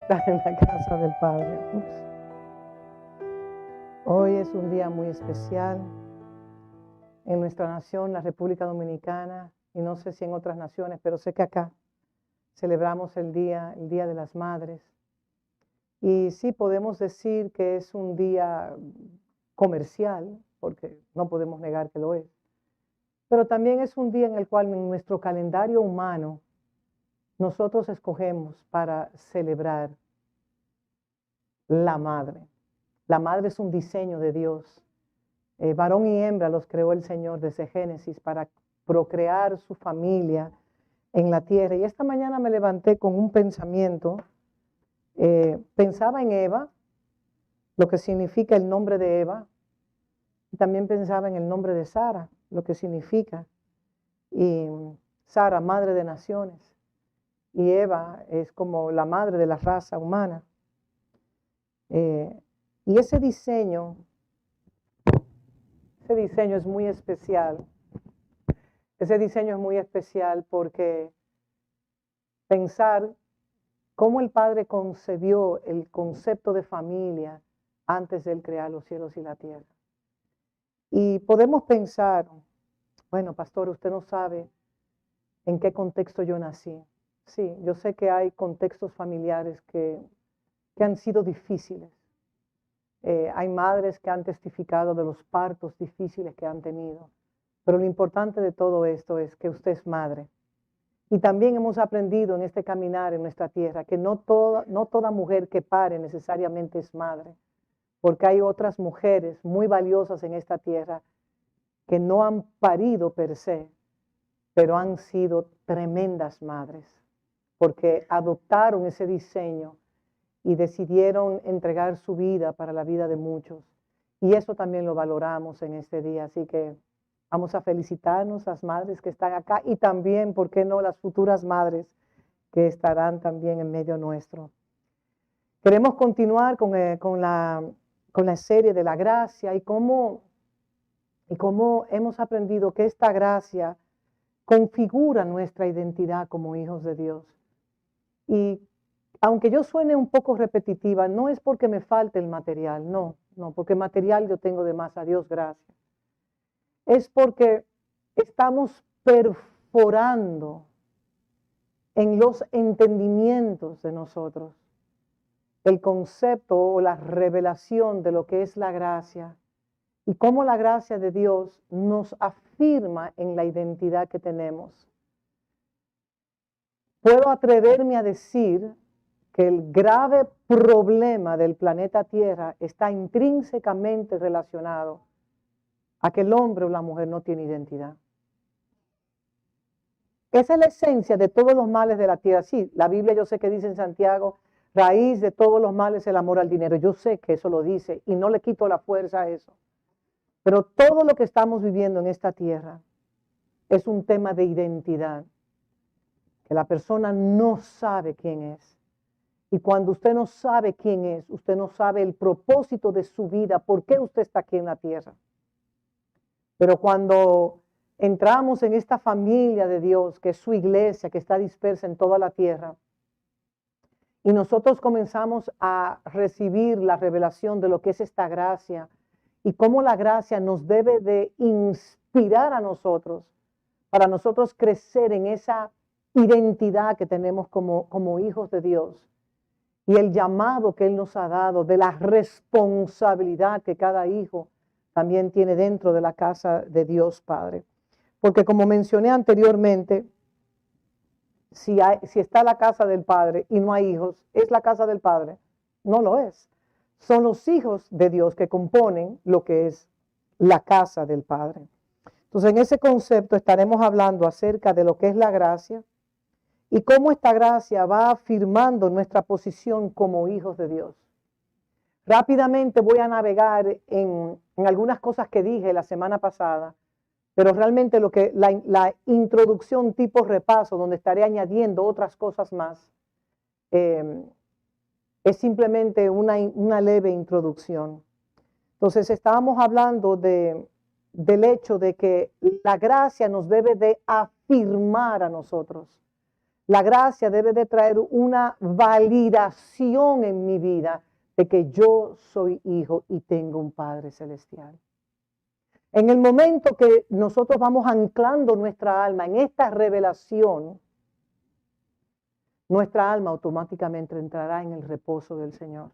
estar en la casa del Padre. Hoy es un día muy especial en nuestra nación, la República Dominicana, y no sé si en otras naciones, pero sé que acá celebramos el Día de las Madres. Y sí podemos decir que es un día comercial, porque no podemos negar que lo es. Pero también es un día en el cual en nuestro calendario humano nosotros escogemos para celebrar la madre. La madre es un diseño de Dios. Varón y hembra los creó el Señor desde Génesis para procrear su familia en la tierra. Y esta mañana me levanté con un pensamiento. Pensaba en Eva, lo que significa el nombre de Eva. Y también pensaba en el nombre de Sara, lo que significa. Y Sara, madre de naciones. Y Eva es como la madre de la raza humana. Y ese diseño es muy especial. Ese diseño es muy especial porque pensar cómo el Padre concebió el concepto de familia antes de él crear los cielos y la tierra. Y podemos pensar, bueno, pastor, usted no sabe en qué contexto yo nací. Sí, yo sé que hay contextos familiares que han sido difíciles. Hay madres que han testificado de los partos difíciles que han tenido. Pero lo importante de todo esto es que usted es madre. Y también hemos aprendido en este caminar en nuestra tierra que no toda mujer que pare necesariamente es madre. Porque hay otras mujeres muy valiosas en esta tierra que no han parido per se, pero han sido tremendas madres. Porque adoptaron ese diseño y decidieron entregar su vida para la vida de muchos. Y eso también lo valoramos en este día. Así que vamos a felicitarnos las madres que están acá y también, ¿por qué no?, las futuras madres que estarán también en medio nuestro. Queremos continuar con la serie de la gracia y cómo hemos aprendido que esta gracia configura nuestra identidad como hijos de Dios. Y aunque yo suene un poco repetitiva, no es porque me falte el material, no, porque material yo tengo de más, a Dios gracias. Es porque estamos perforando en los entendimientos de nosotros el concepto o la revelación de lo que es la gracia y cómo la gracia de Dios nos afirma en la identidad que tenemos. Puedo atreverme a decir que el grave problema del planeta Tierra está intrínsecamente relacionado a que el hombre o la mujer no tiene identidad. Esa es la esencia de todos los males de la tierra. Sí, la Biblia yo sé que dice en Santiago, raíz de todos los males es el amor al dinero. Yo sé que eso lo dice y no le quito la fuerza a eso. Pero todo lo que estamos viviendo en esta tierra es un tema de identidad, que la persona no sabe quién es. Y cuando usted no sabe quién es, usted no sabe el propósito de su vida, por qué usted está aquí en la tierra. Pero cuando entramos en esta familia de Dios, que es su iglesia, que está dispersa en toda la tierra, y nosotros comenzamos a recibir la revelación de lo que es esta gracia y cómo la gracia nos debe de inspirar a nosotros, para nosotros crecer en esa identidad que tenemos como hijos de Dios y el llamado que Él nos ha dado, de la responsabilidad que cada hijo también tiene dentro de la casa de Dios Padre. Porque como mencioné anteriormente, si está la casa del Padre y no hay hijos, ¿es la casa del Padre? No lo es. Son los hijos de Dios que componen lo que es la casa del Padre. Entonces, en ese concepto estaremos hablando acerca de lo que es la gracia y cómo esta gracia va afirmando nuestra posición como hijos de Dios. Rápidamente voy a navegar en algunas cosas que dije la semana pasada, pero realmente la introducción tipo repaso, donde estaré añadiendo otras cosas más, es simplemente una leve introducción. Entonces estábamos hablando del hecho de que la gracia nos debe de afirmar a nosotros. La gracia debe de traer una validación en mi vida de que yo soy hijo y tengo un Padre celestial. En el momento que nosotros vamos anclando nuestra alma en esta revelación, nuestra alma automáticamente entrará en el reposo del Señor.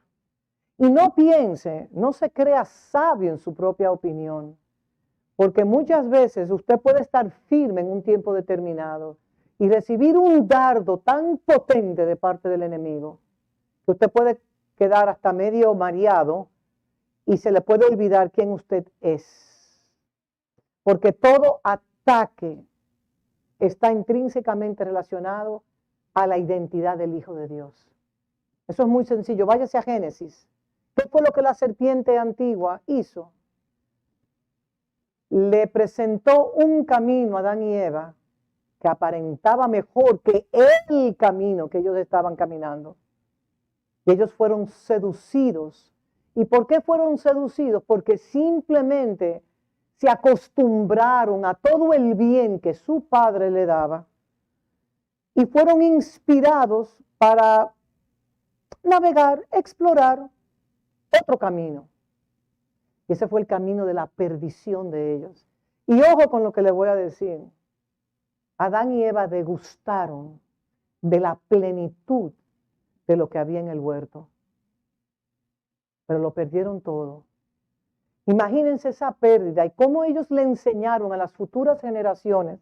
Y no piense, no se crea sabio en su propia opinión, porque muchas veces usted puede estar firme en un tiempo determinado y recibir un dardo tan potente de parte del enemigo que usted puede quedar hasta medio mareado y se le puede olvidar quién usted es. Porque todo ataque está intrínsecamente relacionado a la identidad del Hijo de Dios. Eso es muy sencillo. Váyase a Génesis. ¿Qué fue lo que la serpiente antigua hizo? Le presentó un camino a Adán y Eva que aparentaba mejor que el camino que ellos estaban caminando. Y ellos fueron seducidos. ¿Y por qué fueron seducidos? Porque simplemente se acostumbraron a todo el bien que su padre le daba y fueron inspirados para navegar, explorar otro camino. Y ese fue el camino de la perdición de ellos. Y ojo con lo que les voy a decir. Adán y Eva degustaron de la plenitud de lo que había en el huerto, pero lo perdieron todo. Imagínense esa pérdida y cómo ellos le enseñaron a las futuras generaciones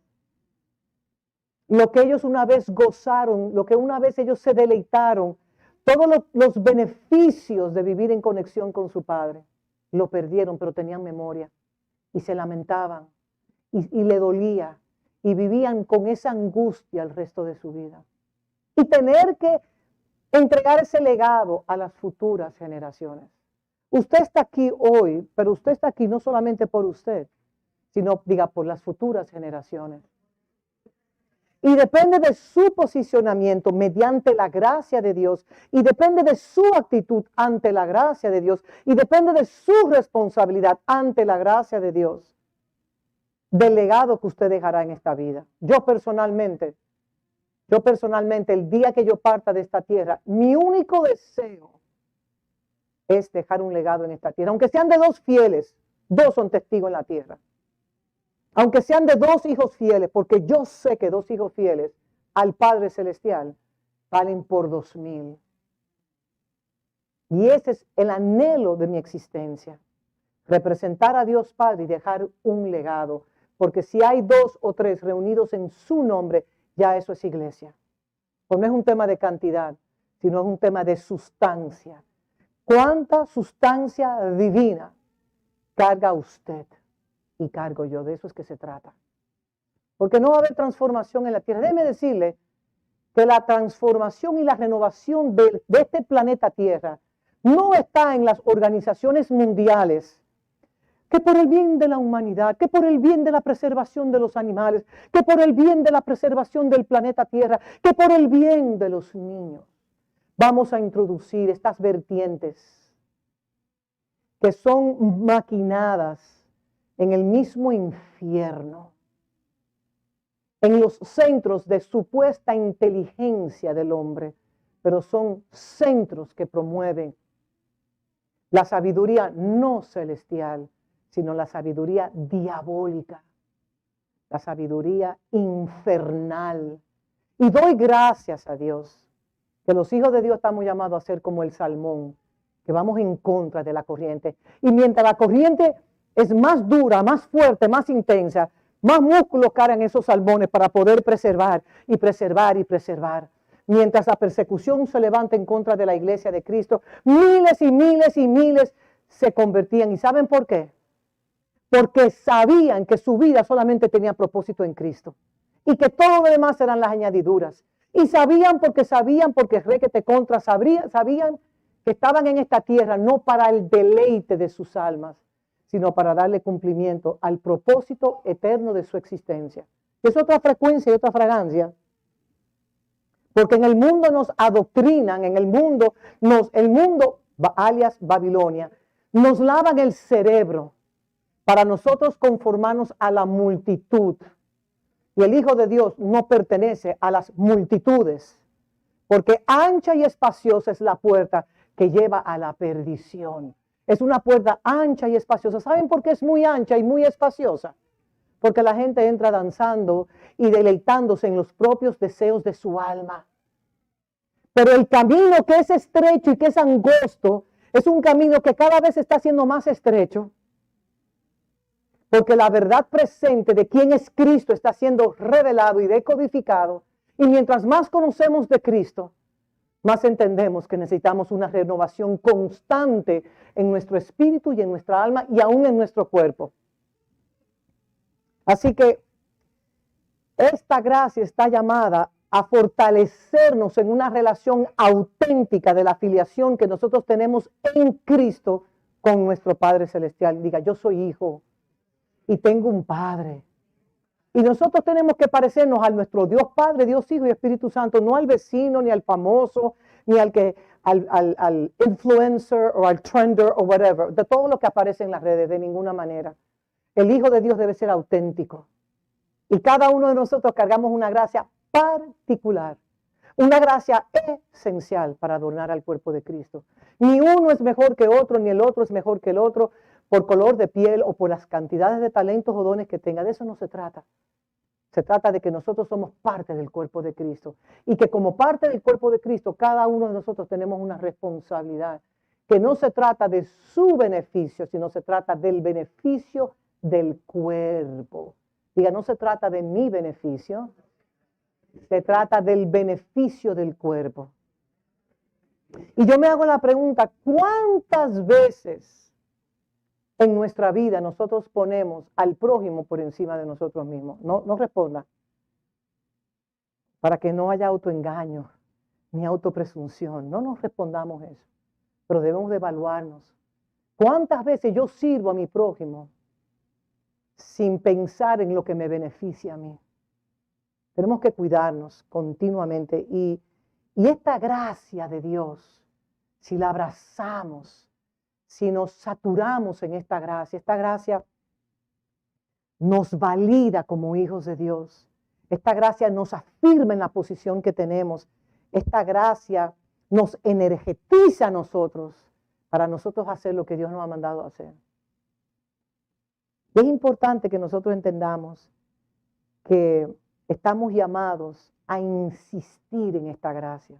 lo que ellos una vez gozaron, lo que una vez ellos se deleitaron, todos los beneficios de vivir en conexión con su Padre. Lo perdieron, pero tenían memoria y se lamentaban y le dolía y vivían con esa angustia el resto de su vida. Y tener que entregar ese legado a las futuras generaciones. Usted está aquí hoy, pero usted está aquí no solamente por usted, sino, diga, por las futuras generaciones. Y depende de su posicionamiento mediante la gracia de Dios, y depende de su actitud ante la gracia de Dios, y depende de su responsabilidad ante la gracia de Dios, del legado que usted dejará en esta vida. Yo personalmente, el día que yo parta de esta tierra, mi único deseo es dejar un legado en esta tierra. Aunque sean de 2 fieles, 2 son testigos en la tierra. Aunque sean de 2 hijos fieles, porque yo sé que 2 hijos fieles al Padre Celestial valen por 2,000. Y ese es el anhelo de mi existencia. Representar a Dios Padre y dejar un legado. Porque si hay 2 o 3 reunidos en su nombre, ya eso es iglesia. Pues no es un tema de cantidad, sino es un tema de sustancia. ¿Cuánta sustancia divina carga usted? Y cargo yo, de eso es que se trata. Porque no va a haber transformación en la tierra. Déjeme decirle que la transformación y la renovación de este planeta Tierra no está en las organizaciones mundiales, que por el bien de la humanidad, que por el bien de la preservación de los animales, que por el bien de la preservación del planeta Tierra, que por el bien de los niños, vamos a introducir estas vertientes que son maquinadas en el mismo infierno, en los centros de supuesta inteligencia del hombre, pero son centros que promueven la sabiduría no celestial, sino la sabiduría diabólica, la sabiduría infernal. Y doy gracias a Dios, que los hijos de Dios estamos llamados a ser como el salmón, que vamos en contra de la corriente. Y mientras la corriente es más dura, más fuerte, más intensa, más músculos cargan esos salmones para poder preservar y preservar y preservar. Mientras la persecución se levanta en contra de la iglesia de Cristo, miles y miles y miles se convertían. ¿Y saben por qué? Porque sabían que su vida solamente tenía propósito en Cristo y que todo lo demás eran las añadiduras. Y sabían porque requete contra, sabían que estaban en esta tierra no para el deleite de sus almas, sino para darle cumplimiento al propósito eterno de su existencia. Es otra frecuencia y otra fragancia. Porque en el mundo nos adoctrinan, el mundo, alias Babilonia, nos lavan el cerebro para nosotros conformarnos a la multitud. Y el Hijo de Dios no pertenece a las multitudes, porque ancha y espaciosa es la puerta que lleva a la perdición. Es una puerta ancha y espaciosa. ¿Saben por qué es muy ancha y muy espaciosa? Porque la gente entra danzando y deleitándose en los propios deseos de su alma. Pero el camino que es estrecho y que es angosto, es un camino que cada vez está siendo más estrecho. Porque la verdad presente de quién es Cristo está siendo revelado y decodificado. Y mientras más conocemos de Cristo, más entendemos que necesitamos una renovación constante en nuestro espíritu y en nuestra alma y aún en nuestro cuerpo. Así que esta gracia está llamada a fortalecernos en una relación auténtica de la filiación que nosotros tenemos en Cristo con nuestro Padre Celestial. Diga, yo soy hijo y tengo un Padre. Y nosotros tenemos que parecernos a nuestro Dios Padre, Dios Hijo y Espíritu Santo, no al vecino, ni al famoso, ni al influencer o al trender o whatever, de todo lo que aparece en las redes, de ninguna manera. El Hijo de Dios debe ser auténtico. Y cada uno de nosotros cargamos una gracia particular, una gracia esencial para adornar al cuerpo de Cristo. Ni uno es mejor que otro, ni el otro es mejor que el otro, por color de piel o por las cantidades de talentos o dones que tenga. De eso no se trata. Se trata de que nosotros somos parte del cuerpo de Cristo y que como parte del cuerpo de Cristo, cada uno de nosotros tenemos una responsabilidad, que no se trata de su beneficio, sino se trata del beneficio del cuerpo. Diga, no se trata de mi beneficio, se trata del beneficio del cuerpo. Y yo me hago la pregunta, ¿cuántas veces en nuestra vida nosotros ponemos al prójimo por encima de nosotros mismos? No responda. Para que no haya autoengaño ni autopresunción. No nos respondamos eso. Pero debemos de evaluarnos. ¿Cuántas veces yo sirvo a mi prójimo sin pensar en lo que me beneficia a mí? Tenemos que cuidarnos continuamente. Y esta gracia de Dios, si la abrazamos, si nos saturamos en esta gracia nos valida como hijos de Dios. Esta gracia nos afirma en la posición que tenemos. Esta gracia nos energetiza a nosotros para nosotros hacer lo que Dios nos ha mandado a hacer. Y es importante que nosotros entendamos que estamos llamados a insistir en esta gracia,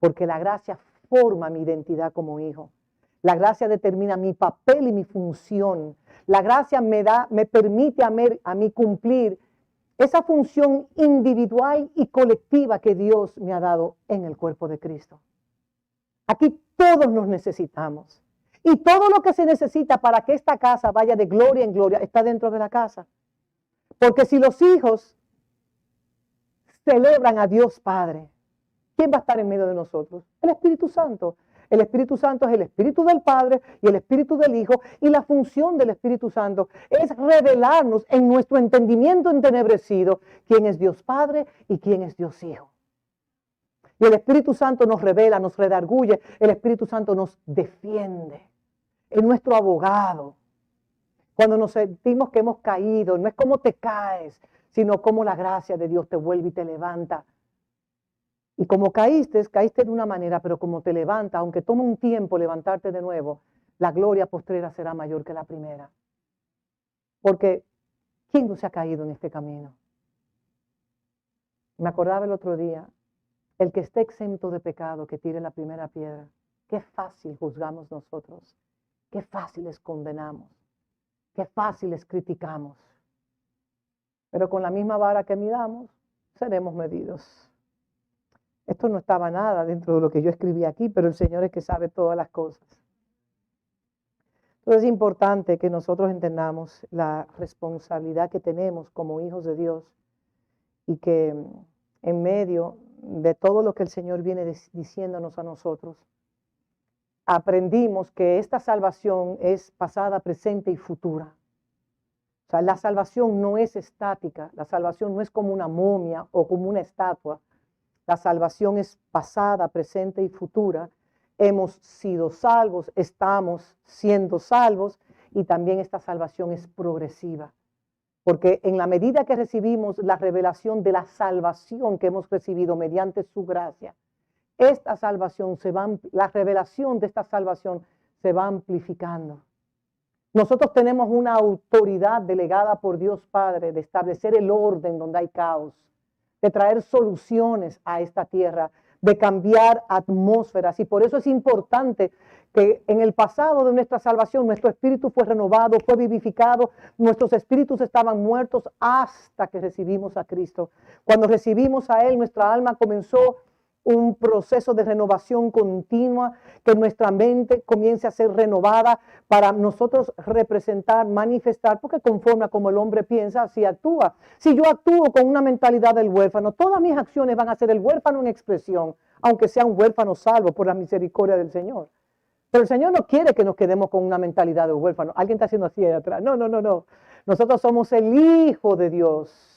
porque la gracia forma mi identidad como hijo. La gracia determina mi papel y mi función. La gracia me permite a mí cumplir esa función individual y colectiva que Dios me ha dado en el cuerpo de Cristo. Aquí todos nos necesitamos. Y todo lo que se necesita para que esta casa vaya de gloria en gloria está dentro de la casa. Porque si los hijos celebran a Dios Padre, ¿quién va a estar en medio de nosotros? El Espíritu Santo. El Espíritu Santo es el Espíritu del Padre y el Espíritu del Hijo, y la función del Espíritu Santo es revelarnos en nuestro entendimiento entenebrecido quién es Dios Padre y quién es Dios Hijo. Y el Espíritu Santo nos revela, nos redarguye, el Espíritu Santo nos defiende, es nuestro abogado. Cuando nos sentimos que hemos caído, no es cómo te caes, sino cómo la gracia de Dios te vuelve y te levanta. Y como caíste de una manera, pero como te levanta, aunque tome un tiempo levantarte de nuevo, la gloria postrera será mayor que la primera. Porque, ¿quién no se ha caído en este camino? Me acordaba el otro día, el que esté exento de pecado, que tire la primera piedra. Qué fácil juzgamos nosotros, qué fáciles condenamos, qué fáciles criticamos. Pero con la misma vara que midamos, seremos medidos. Esto no estaba nada dentro de lo que yo escribí aquí, pero el Señor es que sabe todas las cosas. Entonces es importante que nosotros entendamos la responsabilidad que tenemos como hijos de Dios y que en medio de todo lo que el Señor viene diciéndonos a nosotros, aprendimos que esta salvación es pasada, presente y futura. O sea, la salvación no es estática, la salvación no es como una momia o como una estatua. La salvación es pasada, presente y futura. Hemos sido salvos, estamos siendo salvos, y también esta salvación es progresiva. Porque en la medida que recibimos la revelación de la salvación que hemos recibido mediante su gracia, esta salvación la revelación de esta salvación se va amplificando. Nosotros tenemos una autoridad delegada por Dios Padre de establecer el orden donde hay caos, de traer soluciones a esta tierra, de cambiar atmósferas. Y por eso es importante que en el pasado de nuestra salvación nuestro espíritu fue renovado, fue vivificado, nuestros espíritus estaban muertos hasta que recibimos a Cristo. Cuando recibimos a Él, nuestra alma comenzó un proceso de renovación continua, que nuestra mente comience a ser renovada para nosotros representar, manifestar, porque conforme a como el hombre piensa, así actúa. Si yo actúo con una mentalidad del huérfano, todas mis acciones van a ser el huérfano en expresión, aunque sea un huérfano salvo por la misericordia del Señor. Pero el Señor no quiere que nos quedemos con una mentalidad de huérfano. Alguien está haciendo así allá atrás. No, no, no, no. Nosotros somos el Hijo de Dios.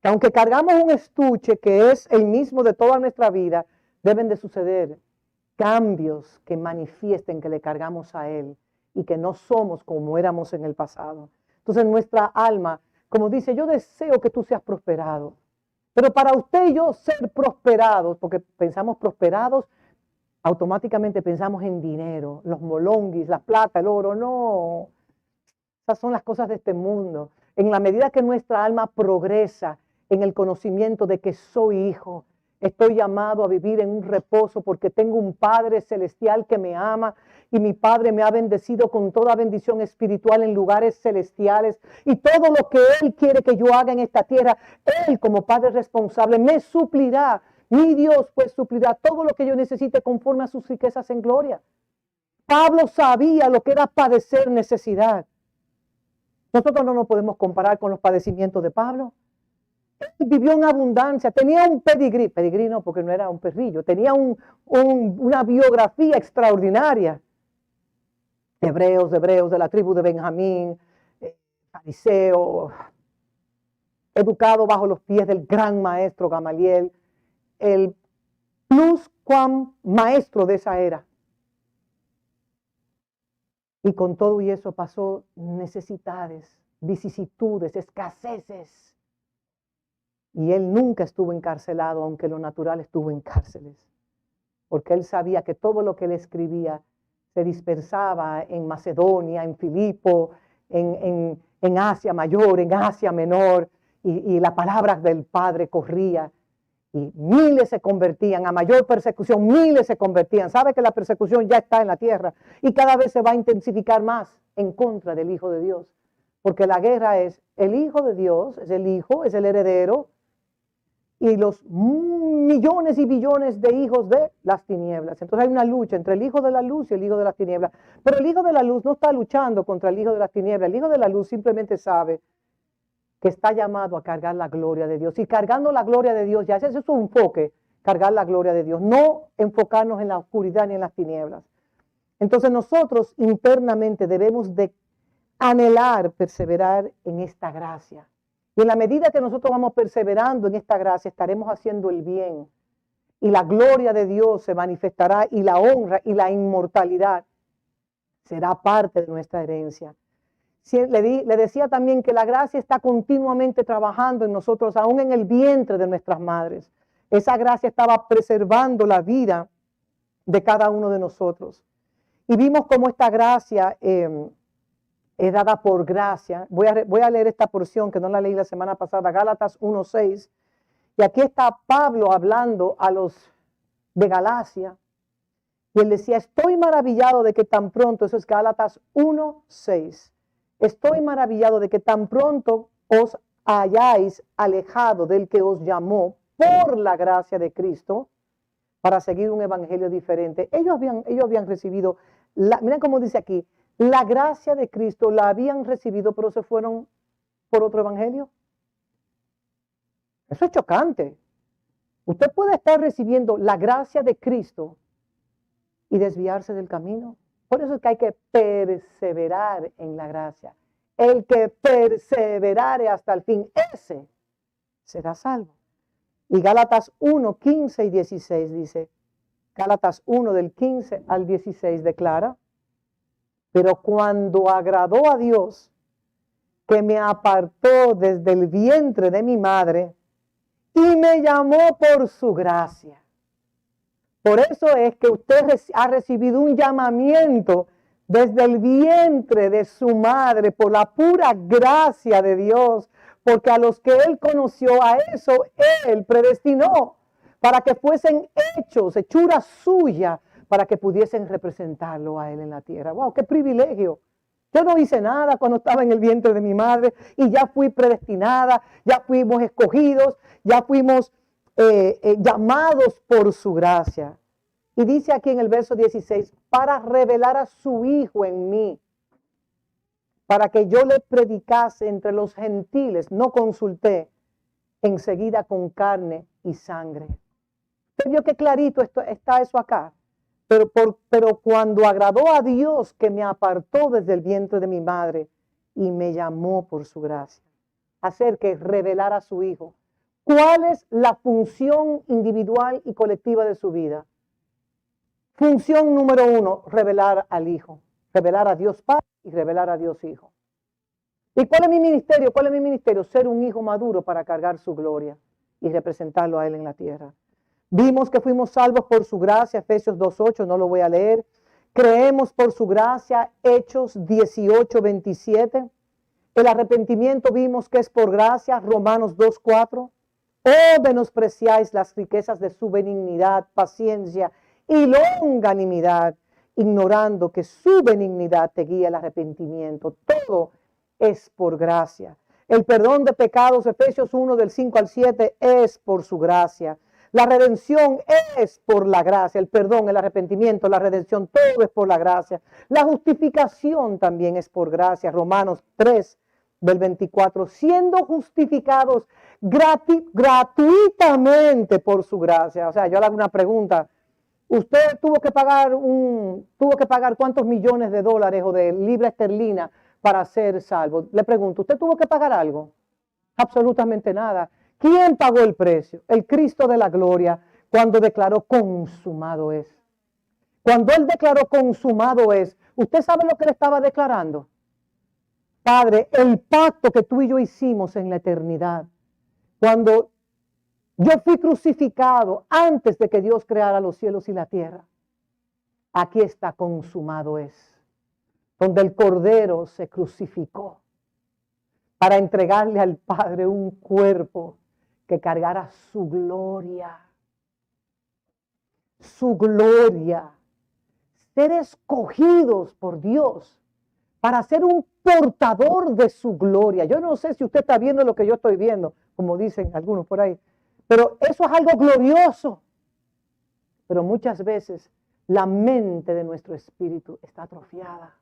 Que aunque cargamos un estuche que es el mismo de toda nuestra vida, deben de suceder cambios que manifiesten que le cargamos a Él y que no somos como éramos en el pasado. Entonces nuestra alma, como dice, yo deseo que tú seas prosperado. Pero para usted y yo ser prosperados, porque pensamos prosperados, automáticamente pensamos en dinero, los molonguis, la plata, el oro. No, esas son las cosas de este mundo. En la medida que nuestra alma progresa en el conocimiento de que soy hijo, estoy llamado a vivir en un reposo porque tengo un Padre celestial que me ama y mi Padre me ha bendecido con toda bendición espiritual en lugares celestiales, y todo lo que Él quiere que yo haga en esta tierra, Él como Padre responsable me suplirá. Mi Dios pues suplirá todo lo que yo necesite conforme a sus riquezas en gloria. Pablo sabía lo que era padecer necesidad. Nosotros no nos podemos comparar con los padecimientos de Pablo. Él vivió en abundancia, tenía un pedigrí no, porque no era un perrillo, tenía una biografía extraordinaria. Hebreos de la tribu de Benjamín, fariseo, educado bajo los pies del gran maestro Gamaliel, el pluscuam maestro de esa era. Y con todo y eso pasó necesidades, vicisitudes, escaseces. Y él nunca estuvo encarcelado, aunque lo natural estuvo en cárceles. Porque él sabía que todo lo que él escribía se dispersaba en Macedonia, en Filipo, en Asia Mayor, en Asia Menor. Y la palabra del Padre corría. Y miles se convertían, a mayor persecución, miles se convertían. Sabe que la persecución ya está en la tierra y cada vez se va a intensificar más en contra del Hijo de Dios. Porque la guerra es el Hijo de Dios, es el Hijo, es el heredero, y los millones y billones de hijos de las tinieblas. Entonces hay una lucha entre el Hijo de la Luz y el Hijo de las tinieblas. Pero el Hijo de la Luz no está luchando contra el Hijo de las tinieblas. El Hijo de la Luz simplemente sabe que está llamado a cargar la gloria de Dios. Y cargando la gloria de Dios, ya ese es su enfoque, cargar la gloria de Dios, no enfocarnos en la oscuridad ni en las tinieblas. Entonces nosotros internamente debemos de anhelar, perseverar en esta gracia. Y en la medida que nosotros vamos perseverando en esta gracia, estaremos haciendo el bien. Y la gloria de Dios se manifestará, y la honra y la inmortalidad será parte de nuestra herencia. Le decía también que la gracia está continuamente trabajando en nosotros, aún en el vientre de nuestras madres. Esa gracia estaba preservando la vida de cada uno de nosotros. Y vimos cómo esta gracia es dada por gracia. Voy a leer esta porción que no la leí la semana pasada, Gálatas 1:6. Y aquí está Pablo hablando a los de Galacia. Y él decía, estoy maravillado de que tan pronto, eso es Gálatas 1:6. Estoy maravillado de que tan pronto os hayáis alejado del que os llamó por la gracia de Cristo para seguir un evangelio diferente. Ellos habían recibido, miren cómo dice aquí, la gracia de Cristo la habían recibido, pero se fueron por otro evangelio. Eso es chocante. Usted puede estar recibiendo la gracia de Cristo y desviarse del camino. Por eso es que hay que perseverar en la gracia. El que perseverare hasta el fin, ese será salvo. Y Gálatas 1:15 y 16 dice, Gálatas 1 del 15 al 16 declara, pero cuando agradó a Dios, que me apartó desde el vientre de mi madre y me llamó por su gracia. Por eso es que usted ha recibido un llamamiento desde el vientre de su madre por la pura gracia de Dios, porque a los que Él conoció, a eso Él predestinó para que fuesen hechos, hechura suya, para que pudiesen representarlo a Él en la tierra. ¡Wow! ¡Qué privilegio! Yo no hice nada cuando estaba en el vientre de mi madre y ya fui predestinada, ya fuimos escogidos, ya fuimos llamados por su gracia. Y dice aquí en el verso 16, para revelar a su Hijo en mí, para que yo le predicase entre los gentiles, no consulté enseguida con carne y sangre. ¿Usted vio qué clarito está eso acá? Pero cuando agradó a Dios que me apartó desde el vientre de mi madre y me llamó por su gracia, hacer que revelara a su Hijo. ¿Cuál es la función individual y colectiva de su vida? Función número 1, revelar al Hijo, revelar a Dios Padre y revelar a Dios Hijo. ¿Y cuál es mi ministerio? ¿Cuál es mi ministerio? Ser un hijo maduro para cargar su gloria y representarlo a Él en la tierra. Vimos que fuimos salvos por su gracia, Efesios 2:8, no lo voy a leer. Creemos por su gracia, Hechos 18:27. El arrepentimiento vimos que es por gracia, Romanos 2:4. Oh, menospreciáis las riquezas de su benignidad, paciencia y longanimidad, ignorando que su benignidad te guía al arrepentimiento. Todo es por gracia. El perdón de pecados, Efesios 1 del 5 al 7, es por su gracia. La redención es por la gracia. El perdón, el arrepentimiento, la redención, todo es por la gracia. La justificación también es por gracia. Romanos 3 del 24, siendo justificados gratuitamente por su gracia. O sea, yo le hago una pregunta. Usted tuvo que pagar ¿cuántos millones de dólares o de libra esterlina para ser salvo? Le pregunto, ¿usted tuvo que pagar algo? Absolutamente nada. ¿Quién pagó el precio? El Cristo de la gloria, cuando declaró consumado es. Cuando Él declaró consumado es, ¿usted sabe lo que le estaba declarando? Padre, el pacto que tú y yo hicimos en la eternidad, cuando yo fui crucificado antes de que Dios creara los cielos y la tierra, aquí está, consumado es, donde el Cordero se crucificó para entregarle al Padre un cuerpo que cargara su gloria. Su gloria. Ser escogidos por Dios para ser un portador de su gloria. Yo no sé si usted está viendo lo que yo estoy viendo, como dicen algunos por ahí, pero eso es algo glorioso. Pero muchas veces la mente de nuestro espíritu está atrofiada.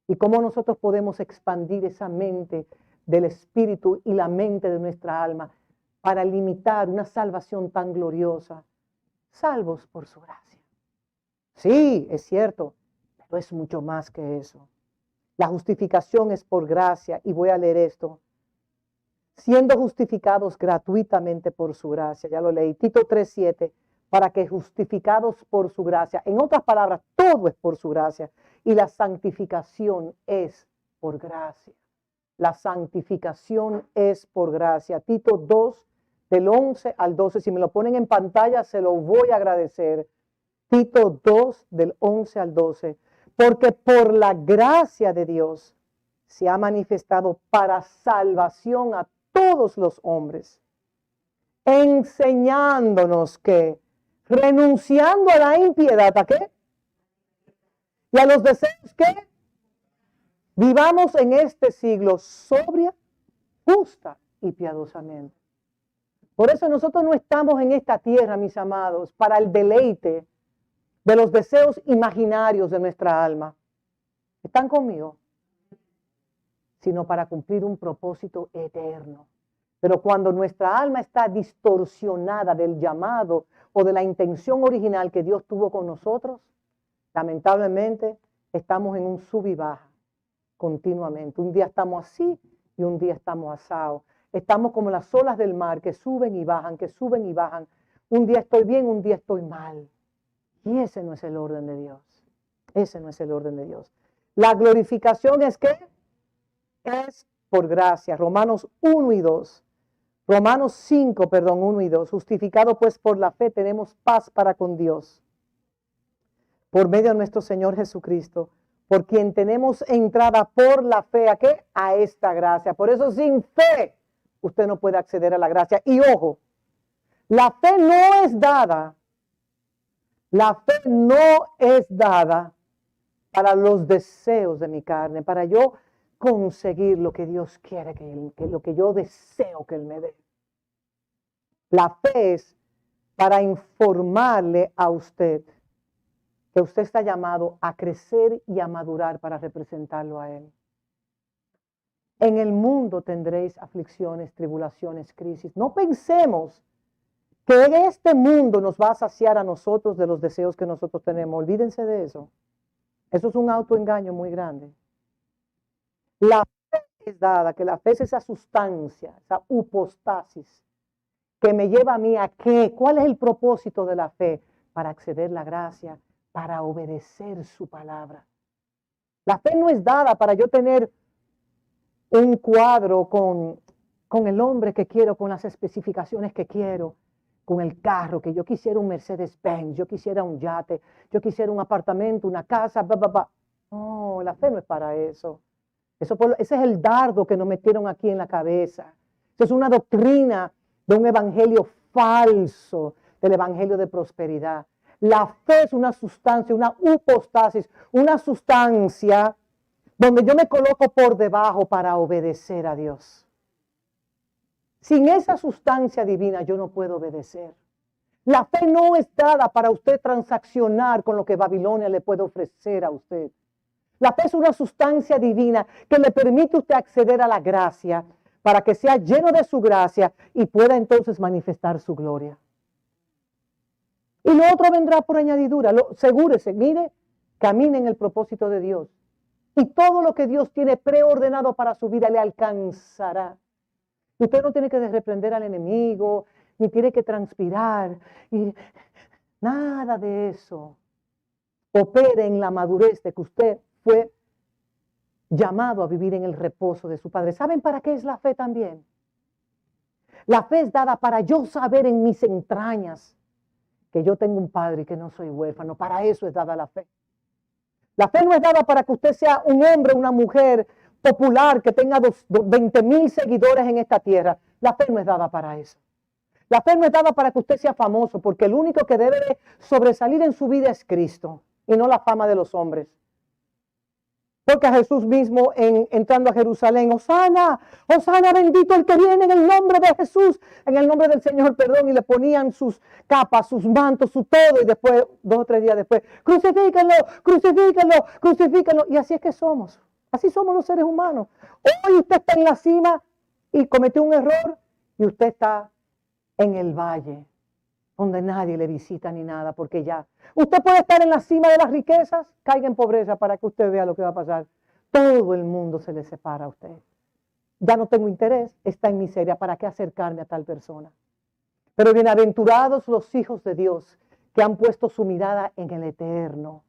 ¿Y cómo nosotros podemos expandir esa mente del espíritu y la mente de nuestra alma para limitar una salvación tan gloriosa? Salvos por su gracia. Sí, es cierto, pero es mucho más que eso. La justificación es por gracia, y voy a leer esto. Siendo justificados gratuitamente por su gracia, ya lo leí, Tito 3:7, para que justificados por su gracia, en otras palabras, todo es por su gracia, y la santificación es por gracia. La santificación es por gracia. Tito 2, del 11 al 12, si me lo ponen en pantalla, se lo voy a agradecer. Tito 2, del 11 al 12. Porque por la gracia de Dios se ha manifestado para salvación a todos los hombres, enseñándonos que, renunciando a la impiedad, ¿a qué? Y a los deseos que vivamos en este siglo sobria, justa y piadosamente. Por eso nosotros no estamos en esta tierra, mis amados, para el deleite de los deseos imaginarios de nuestra alma. ¿Están conmigo? Sino para cumplir un propósito eterno. Pero cuando nuestra alma está distorsionada del llamado o de la intención original que Dios tuvo con nosotros, lamentablemente estamos en un sub y baja continuamente. Un día estamos así y un día estamos asados. Estamos como las olas del mar que suben y bajan, que suben y bajan. Un día estoy bien, un día estoy mal. Y ese no es el orden de Dios. Ese no es el orden de Dios. La glorificación es ¿qué? Es por gracia. Romanos 1 y 2. Romanos 5, perdón, 1 y 2. Justificado pues por la fe tenemos paz para con Dios, por medio de nuestro Señor Jesucristo, por quien tenemos entrada por la fe, ¿a qué? A esta gracia. Por eso sin fe usted no puede acceder a la gracia. Y ojo, la fe no es dada, la fe no es dada para los deseos de mi carne, para yo conseguir lo que Dios quiere, que lo que yo deseo que Él me dé. La fe es para informarle a usted que usted está llamado a crecer y a madurar para representarlo a Él. En el mundo tendréis aflicciones, tribulaciones, crisis. No pensemos que en este mundo nos va a saciar a nosotros de los deseos que nosotros tenemos. Olvídense de eso. Eso es un autoengaño muy grande. La fe es dada, que la fe es esa sustancia, esa hipostasis, que me lleva a mí a qué. ¿Cuál es el propósito de la fe? Para acceder a la gracia, para obedecer su palabra. La fe no es dada para yo tener un cuadro con el hombre que quiero, con las especificaciones que quiero, con el carro, que yo quisiera un Mercedes-Benz, yo quisiera un yate, yo quisiera un apartamento, una casa, bla, bla, bla. No, la fe no es para eso. Ese es el dardo que nos metieron aquí en la cabeza. Eso es una doctrina de un evangelio falso, del evangelio de prosperidad. La fe es una sustancia, una hipostasis, una sustancia donde yo me coloco por debajo para obedecer a Dios. Sin esa sustancia divina yo no puedo obedecer. La fe no es dada para usted transaccionar con lo que Babilonia le puede ofrecer a usted. La fe es una sustancia divina que le permite a usted acceder a la gracia para que sea lleno de su gracia y pueda entonces manifestar su gloria. Y lo otro vendrá por añadidura. Asegúrese, mire, camine en el propósito de Dios. Y todo lo que Dios tiene preordenado para su vida le alcanzará. Usted no tiene que reprender al enemigo, ni tiene que transpirar, y nada de eso. Opere en la madurez de que usted fue llamado a vivir en el reposo de su Padre. ¿Saben para qué es la fe también? La fe es dada para yo saber en mis entrañas que yo tengo un Padre y que no soy huérfano. Para eso es dada la fe. La fe no es dada para que usted sea un hombre, una mujer popular que tenga 20,000 seguidores en esta tierra. La fe no es dada para eso. La fe no es dada para que usted sea famoso, porque el único que debe de sobresalir en su vida es Cristo y no la fama de los hombres. Porque a Jesús mismo entrando a Jerusalén, Hosana, Hosana, bendito el que viene en el nombre de Jesús, en el nombre del Señor, perdón, y le ponían sus capas, sus mantos, su todo, y después, 2 o 3 días después, crucifíquenlo, crucifíquenlo, crucifíquenlo, y así es que somos, así somos los seres humanos. Hoy usted está en la cima y cometió un error, y usted está en el valle, donde nadie le visita ni nada, porque ya. Usted puede estar en la cima de las riquezas, caiga en pobreza para que usted vea lo que va a pasar. Todo el mundo se le separa a usted. Ya no tengo interés, está en miseria, ¿para qué acercarme a tal persona? Pero bienaventurados los hijos de Dios que han puesto su mirada en el eterno.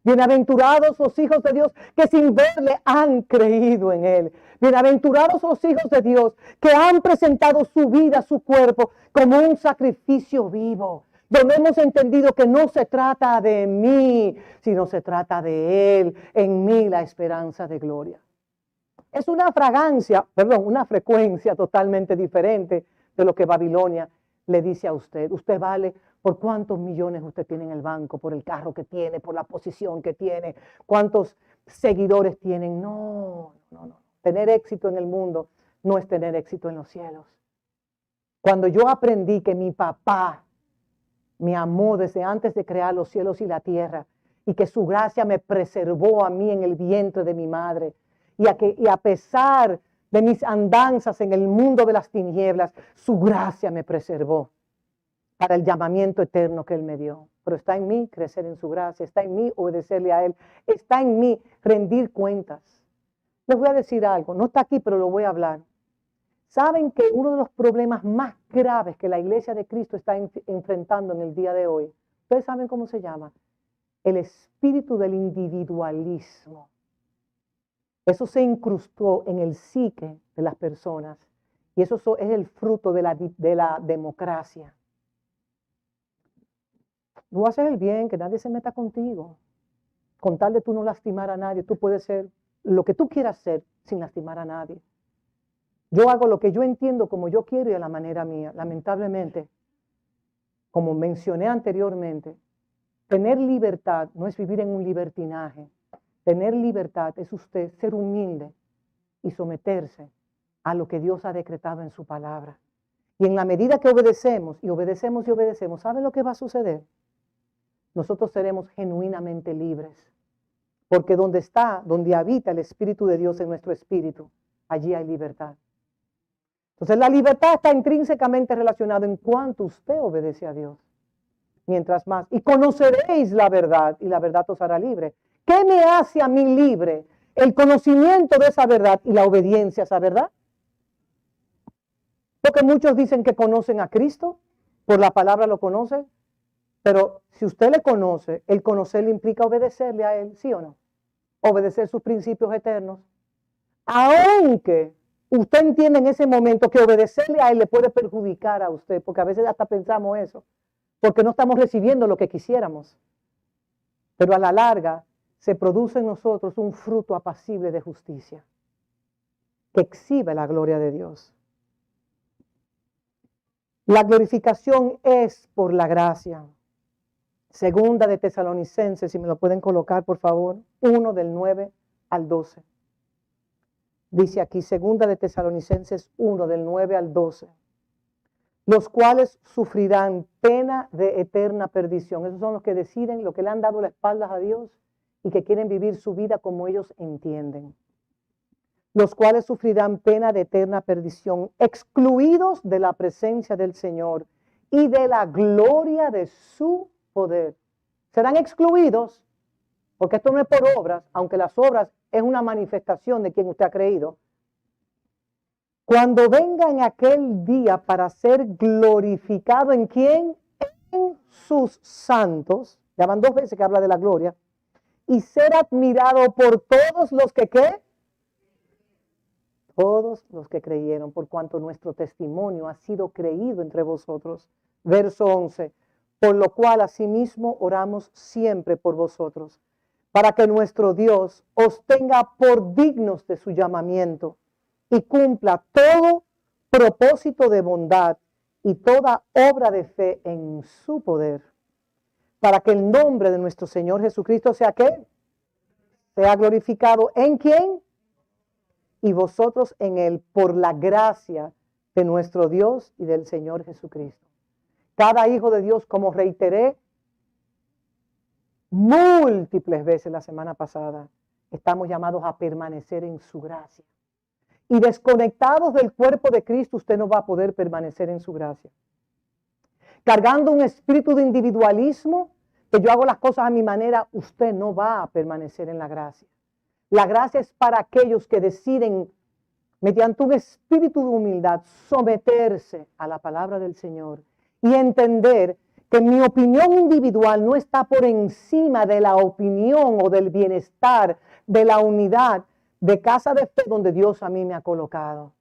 Bienaventurados los hijos de Dios que sin verle han creído en Él. Bienaventurados los hijos de Dios que han presentado su vida, su cuerpo, como un sacrificio vivo. Donde hemos entendido que no se trata de mí, sino se trata de Él, en mí la esperanza de gloria. Es una una frecuencia totalmente diferente de lo que Babilonia le dice a usted. Usted vale por cuántos millones usted tiene en el banco, por el carro que tiene, por la posición que tiene, cuántos seguidores tienen. No. Tener éxito en el mundo no es tener éxito en los cielos. Cuando yo aprendí que mi papá me amó desde antes de crear los cielos y la tierra, y que su gracia me preservó a mí en el vientre de mi madre, y a pesar de mis andanzas en el mundo de las tinieblas, su gracia me preservó para el llamamiento eterno que Él me dio. Pero está en mí crecer en su gracia, está en mí obedecerle a Él, está en mí rendir cuentas. Les voy a decir algo, no está aquí, pero lo voy a hablar. ¿Saben que uno de los problemas más graves que la Iglesia de Cristo está enfrentando en el día de hoy? ¿Ustedes saben cómo se llama? El espíritu del individualismo. Eso se incrustó en el psique de las personas y eso es el fruto de la democracia. Tú haces el bien, que nadie se meta contigo. Con tal de tú no lastimar a nadie, tú puedes ser lo que tú quieras ser sin lastimar a nadie. Yo hago lo que yo entiendo como yo quiero y a la manera mía. Lamentablemente, como mencioné anteriormente, tener libertad no es vivir en un libertinaje. Tener libertad es usted ser humilde y someterse a lo que Dios ha decretado en su palabra. Y en la medida que obedecemos y obedecemos y obedecemos, ¿saben lo que va a suceder? Nosotros seremos genuinamente libres. Porque donde habita el Espíritu de Dios en nuestro espíritu, allí hay libertad. Entonces la libertad está intrínsecamente relacionada en cuanto usted obedece a Dios. Mientras más. Y conoceréis la verdad y la verdad os hará libre. ¿Qué me hace a mí libre? El conocimiento de esa verdad y la obediencia a esa verdad. Porque muchos dicen que conocen a Cristo, por la palabra lo conocen, pero si usted le conoce, el conocerle implica obedecerle a Él, ¿sí o no? Obedecer sus principios eternos. Aunque usted entiende en ese momento que obedecerle a Él le puede perjudicar a usted, porque a veces hasta pensamos eso, porque no estamos recibiendo lo que quisiéramos. Pero a la larga se produce en nosotros un fruto apacible de justicia, que exhibe la gloria de Dios. La glorificación es por la gracia. Segunda de Tesalonicenses, si me lo pueden colocar, por favor, 1 del 9 al 12. Dice aquí, segunda de Tesalonicenses 1 del 9 al 12. Los cuales sufrirán pena de eterna perdición. Esos son los que deciden, los que le han dado la espalda a Dios y que quieren vivir su vida como ellos entienden. Los cuales sufrirán pena de eterna perdición, excluidos de la presencia del Señor y de la gloria de su poder. Serán excluidos, porque esto no es por obras, aunque las obras es una manifestación de quien usted ha creído. Cuando venga en aquel día para ser glorificado, ¿en quién? En sus santos. Ya van 2 veces que habla de la gloria. Y ser admirado por todos los que, ¿qué? Todos los que creyeron, por cuanto nuestro testimonio ha sido creído entre vosotros. Verso 11. Por lo cual asimismo oramos siempre por vosotros, para que nuestro Dios os tenga por dignos de su llamamiento y cumpla todo propósito de bondad y toda obra de fe en su poder, para que el nombre de nuestro Señor Jesucristo sea ¿qué? Sea glorificado en quién y vosotros en él por la gracia de nuestro Dios y del Señor Jesucristo. Cada hijo de Dios, como reiteré múltiples veces la semana pasada, estamos llamados a permanecer en su gracia. Y desconectados del cuerpo de Cristo, usted no va a poder permanecer en su gracia. Cargando un espíritu de individualismo, que yo hago las cosas a mi manera, usted no va a permanecer en la gracia. La gracia es para aquellos que deciden, mediante un espíritu de humildad, someterse a la palabra del Señor y entender que mi opinión individual no está por encima de la opinión o del bienestar, de la unidad de casa de fe donde Dios a mí me ha colocado.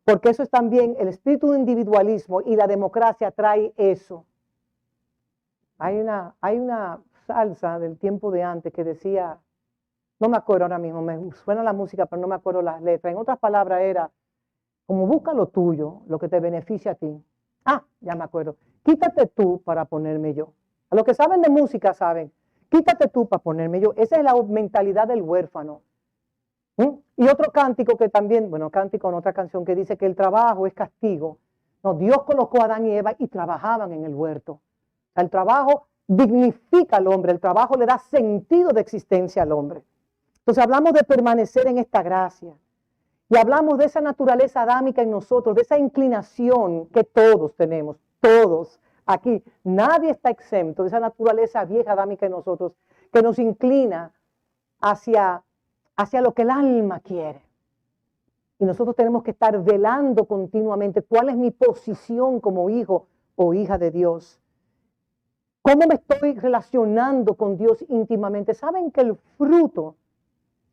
Porque eso es también, el espíritu de individualismo y la democracia trae eso. Hay una salsa del tiempo de antes que decía, no me acuerdo ahora mismo, me suena la música, pero no me acuerdo las letras. En otras palabras era, como busca lo tuyo, lo que te beneficia a ti. Ah, ya me acuerdo. Quítate tú para ponerme yo. A los que saben de música saben, quítate tú para ponerme yo. Esa es la mentalidad del huérfano. Y otro cántico que también, bueno, cántico en otra canción que dice que el trabajo es castigo. No, Dios colocó a Adán y Eva y trabajaban en el huerto. El trabajo dignifica al hombre, el trabajo le da sentido de existencia al hombre. Entonces hablamos de permanecer en esta gracia y hablamos de esa naturaleza adámica en nosotros, de esa inclinación que todos tenemos, todos aquí. Nadie está exento de esa naturaleza vieja adámica en nosotros que nos inclina hacia lo que el alma quiere. Y nosotros tenemos que estar velando continuamente cuál es mi posición como hijo o hija de Dios. ¿Cómo me estoy relacionando con Dios íntimamente? ¿Saben que el fruto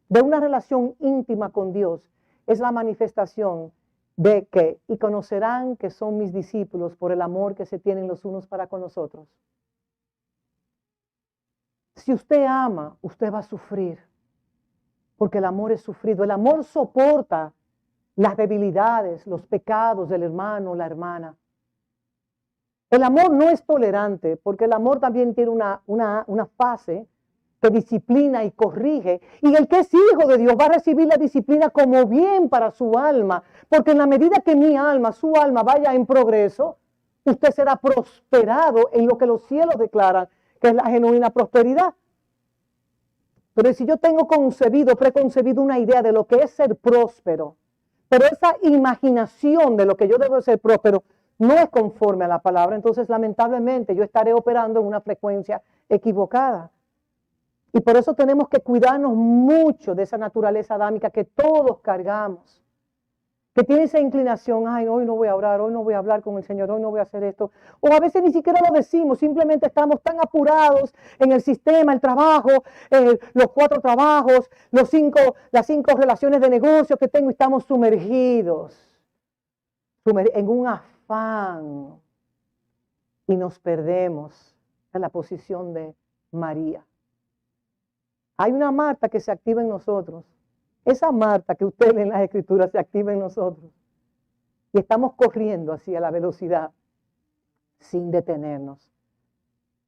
de una relación íntima con Dios es la manifestación de que, y conocerán que son mis discípulos por el amor que se tienen los unos para con los otros. Si usted ama, usted va a sufrir, porque el amor es sufrido. El amor soporta las debilidades, los pecados del hermano o la hermana. El amor no es tolerante, porque el amor también tiene una fase que disciplina y corrige. Y el que es hijo de Dios va a recibir la disciplina como bien para su alma, porque en la medida que mi alma, su alma vaya en progreso, usted será prosperado en lo que los cielos declaran, que es la genuina prosperidad. Pero si yo tengo preconcebido una idea de lo que es ser próspero, pero esa imaginación de lo que yo debo ser próspero no es conforme a la palabra, entonces lamentablemente yo estaré operando en una frecuencia equivocada. Y por eso tenemos que cuidarnos mucho de esa naturaleza adámica que todos cargamos, que tiene esa inclinación, ay, hoy no voy a orar, hoy no voy a hablar con el Señor, hoy no voy a hacer esto. O a veces ni siquiera lo decimos, simplemente estamos tan apurados en el sistema, el trabajo, los 4 trabajos, las 5 relaciones de negocio que tengo y estamos sumergidos en un afán y nos perdemos en la posición de María. Hay una Marta que se activa en nosotros. Esa Marta que usted lee en las Escrituras se activa en nosotros. Y estamos corriendo así a la velocidad sin detenernos.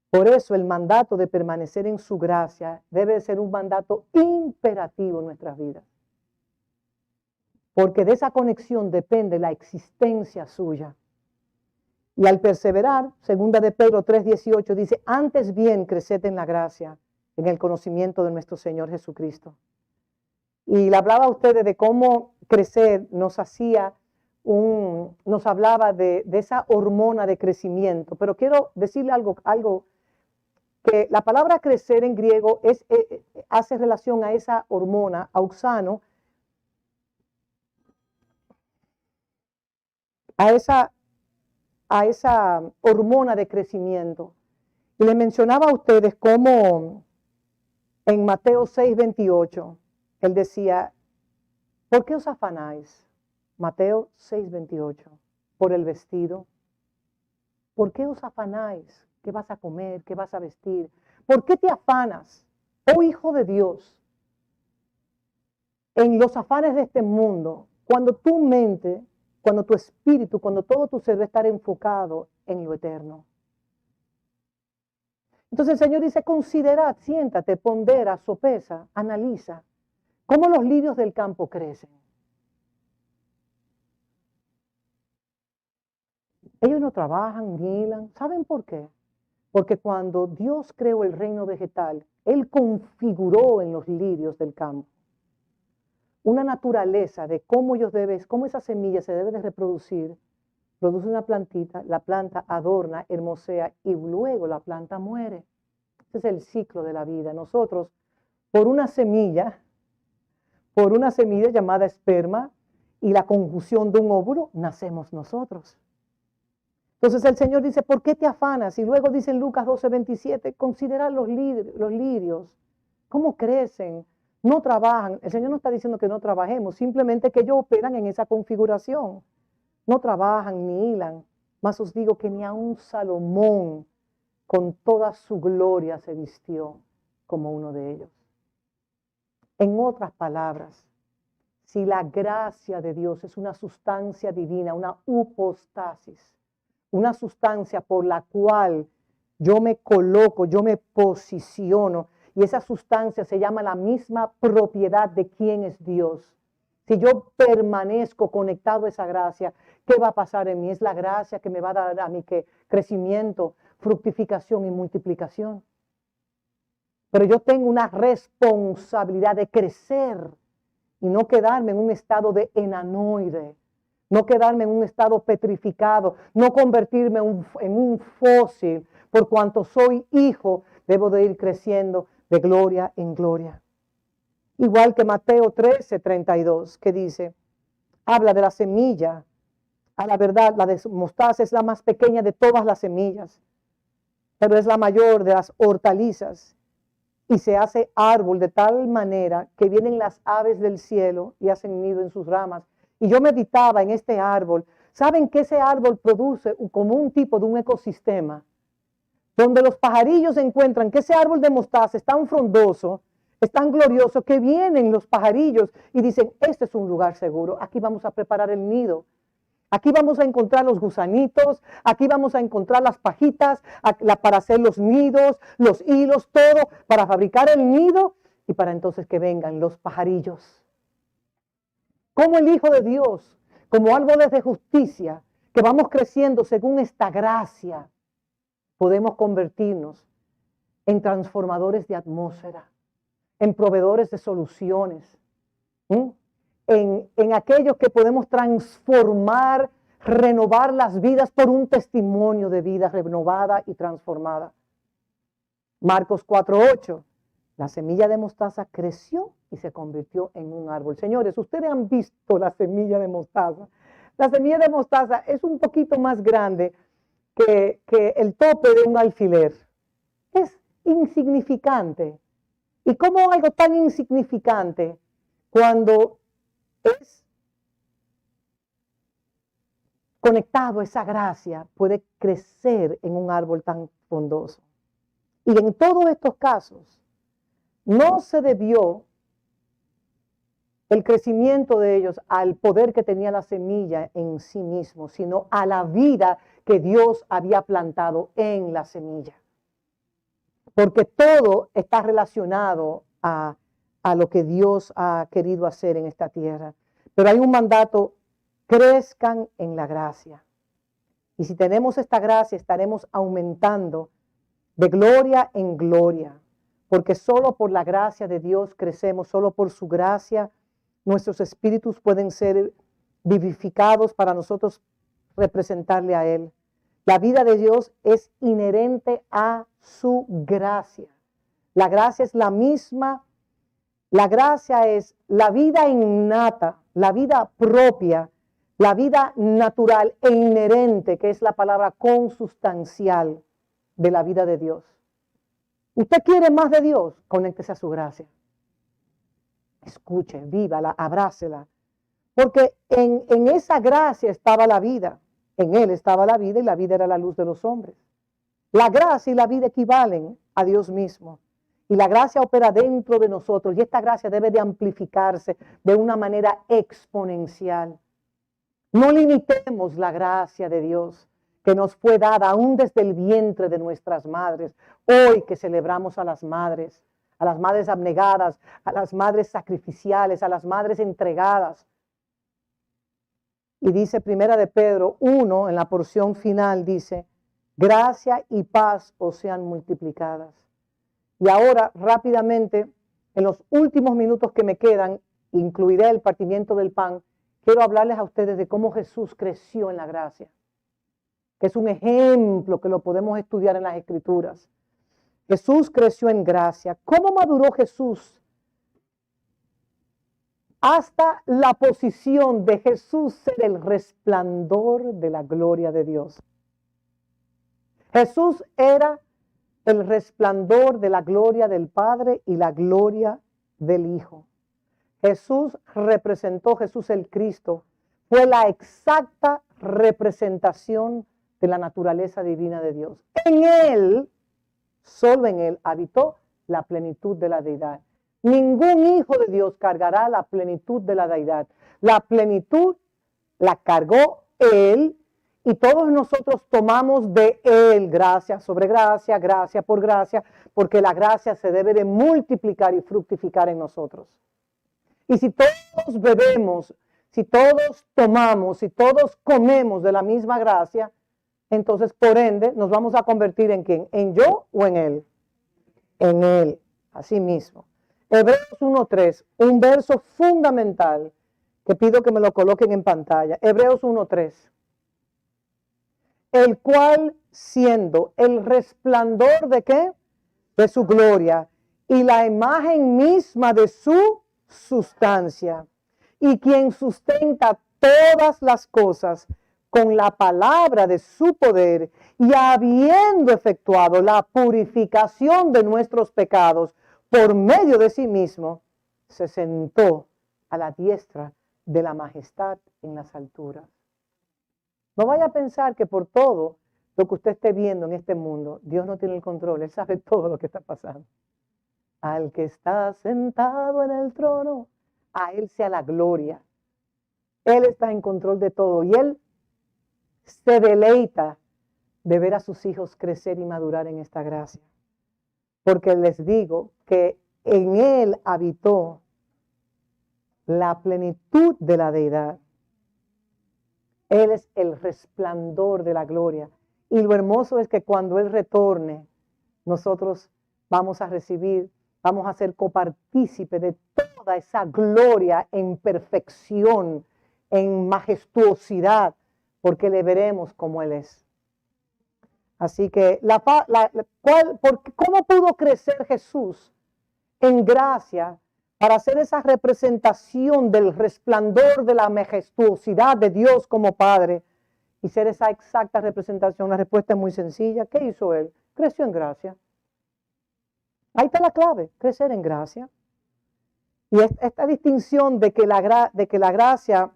Por eso el mandato de permanecer en su gracia debe ser un mandato imperativo en nuestras vidas. Porque de esa conexión depende la existencia suya. Y al perseverar, 2 de Pedro 3:18 dice, antes bien creced en la gracia, en el conocimiento de nuestro Señor Jesucristo. Y le hablaba a ustedes de cómo crecer nos hablaba de esa hormona de crecimiento. Pero quiero decirle algo que la palabra crecer en griego hace relación a esa hormona, auxano, a esa hormona de crecimiento. Y les mencionaba a ustedes cómo en Mateo 6:28, él decía, ¿por qué os afanáis? Mateo 6:28, por el vestido. ¿Por qué os afanáis? ¿Qué vas a comer? ¿Qué vas a vestir? ¿Por qué te afanas, oh hijo de Dios, en los afanes de este mundo, cuando tu mente, cuando tu espíritu, cuando todo tu ser debe estar enfocado en lo eterno? Entonces el Señor dice, considerad, siéntate, pondera, sopesa, analiza cómo los lirios del campo crecen. Ellos no trabajan, ni hilan. ¿Saben por qué? Porque cuando Dios creó el reino vegetal, Él configuró en los lirios del campo una naturaleza de cómo esa semilla se debe de reproducir. Produce una plantita, la planta adorna, hermosea y luego la planta muere. Ese es el ciclo de la vida. Nosotros, por una semilla llamada esperma y la conjunción de un óvulo, nacemos nosotros. Entonces el Señor dice, ¿por qué te afanas? Y luego dice en Lucas 12:27, considera los lirios, cómo crecen, no trabajan. El Señor no está diciendo que no trabajemos, simplemente que ellos operan en esa configuración. No trabajan ni hilan, mas os digo que ni aun Salomón con toda su gloria se vistió como uno de ellos. En otras palabras, si la gracia de Dios es una sustancia divina, una hipostasis, una sustancia por la cual yo me coloco, yo me posiciono, y esa sustancia se llama la misma propiedad de quién es Dios. Si yo permanezco conectado a esa gracia, ¿qué va a pasar en mí? Es la gracia que me va a dar a mí crecimiento, fructificación y multiplicación. Pero yo tengo una responsabilidad de crecer y no quedarme en un estado de enanoide, no quedarme en un estado petrificado, no convertirme en un fósil. Por cuanto soy hijo, debo de ir creciendo de gloria en gloria. Igual que Mateo 13:32, que dice, habla de la semilla. A la verdad, la de mostaza es la más pequeña de todas las semillas, pero es la mayor de las hortalizas y se hace árbol de tal manera que vienen las aves del cielo y hacen nido en sus ramas. Y yo meditaba en este árbol. ¿Saben que ese árbol produce como un tipo de un ecosistema? Donde los pajarillos encuentran que ese árbol de mostaza es tan frondoso, es tan glorioso, que vienen los pajarillos y dicen, este es un lugar seguro, aquí vamos a preparar el nido. Aquí vamos a encontrar los gusanitos, aquí vamos a encontrar las pajitas para hacer los nidos, los hilos, todo, para fabricar el nido y para entonces que vengan los pajarillos. Como el Hijo de Dios, como árboles de justicia, que vamos creciendo según esta gracia, podemos convertirnos en transformadores de atmósfera, en proveedores de soluciones, en aquellos que podemos transformar, renovar las vidas por un testimonio de vida renovada y transformada. Marcos 4:8, la semilla de mostaza creció y se convirtió en un árbol. Señores, ustedes han visto la semilla de mostaza. La semilla de mostaza es un poquito más grande que el tope de un alfiler. Es insignificante. ¿Y cómo algo tan insignificante, cuando es conectado a esa gracia, puede crecer en un árbol tan frondoso? Y en todos estos casos, no se debió el crecimiento de ellos al poder que tenía la semilla en sí mismo, sino a la vida que Dios había plantado en la semilla. Porque todo está relacionado a lo que Dios ha querido hacer en esta tierra. Pero hay un mandato: crezcan en la gracia. Y si tenemos esta gracia, estaremos aumentando de gloria en gloria. Porque solo por la gracia de Dios crecemos, solo por su gracia nuestros espíritus pueden ser vivificados para nosotros representarle a Él. La vida de Dios es inherente a su gracia. La gracia es la misma. La gracia es la vida innata, la vida propia, la vida natural e inherente, que es la palabra consustancial de la vida de Dios. ¿Usted quiere más de Dios? Conéctese a su gracia. Escuche, vívala, abrácela. Porque en esa gracia estaba la vida. En Él estaba la vida y la vida era la luz de los hombres. La gracia y la vida equivalen a Dios mismo. Y la gracia opera dentro de nosotros. Y esta gracia debe de amplificarse de una manera exponencial. No limitemos la gracia de Dios que nos fue dada aún desde el vientre de nuestras madres. Hoy que celebramos a las madres abnegadas, a las madres sacrificiales, a las madres entregadas. Y dice Primera de Pedro 1, en la porción final, dice: gracia y paz os sean multiplicadas. Y ahora, rápidamente, en los últimos minutos que me quedan, incluiré el partimiento del pan. Quiero hablarles a ustedes de cómo Jesús creció en la gracia, que es un ejemplo que lo podemos estudiar en las Escrituras. Jesús creció en gracia. ¿Cómo maduró Jesús? Hasta la posición de Jesús ser el resplandor de la gloria de Dios. Jesús era el resplandor de la gloria del Padre y la gloria del Hijo. Jesús representó, Jesús el Cristo, fue la exacta representación de la naturaleza divina de Dios. En Él, solo en Él, habitó la plenitud de la deidad. Ningún hijo de Dios cargará la plenitud de la deidad. La plenitud la cargó Él y todos nosotros tomamos de Él gracia sobre gracia, gracia por gracia, porque la gracia se debe de multiplicar y fructificar en nosotros. Y si todos bebemos, si todos tomamos, si todos comemos de la misma gracia, entonces por ende nos vamos a convertir ¿en quién? ¿En yo o en Él? En Él, así mismo. Hebreos 1:3, un verso fundamental que pido que me lo coloquen en pantalla. Hebreos 1:3. El cual, siendo el resplandor de ¿qué? De su gloria y la imagen misma de su sustancia, y quien sustenta todas las cosas con la palabra de su poder, y habiendo efectuado la purificación de nuestros pecados, por medio de sí mismo, se sentó a la diestra de la majestad en las alturas. No vaya a pensar que por todo lo que usted esté viendo en este mundo, Dios no tiene el control, Él sabe todo lo que está pasando. Al que está sentado en el trono, a Él sea la gloria. Él está en control de todo y Él se deleita de ver a sus hijos crecer y madurar en esta gracia. Porque les digo que en Él habitó la plenitud de la deidad. Él es el resplandor de la gloria. Y lo hermoso es que cuando Él retorne, nosotros vamos a recibir, vamos a ser copartícipes de toda esa gloria en perfección, en majestuosidad, porque le veremos como Él es. Así que, ¿cómo pudo crecer Jesús en gracia para hacer esa representación del resplandor de la majestuosidad de Dios como Padre y ser esa exacta representación? La respuesta es muy sencilla. ¿Qué hizo Él? Creció en gracia. Ahí está la clave, crecer en gracia. Y esta distinción de que la gracia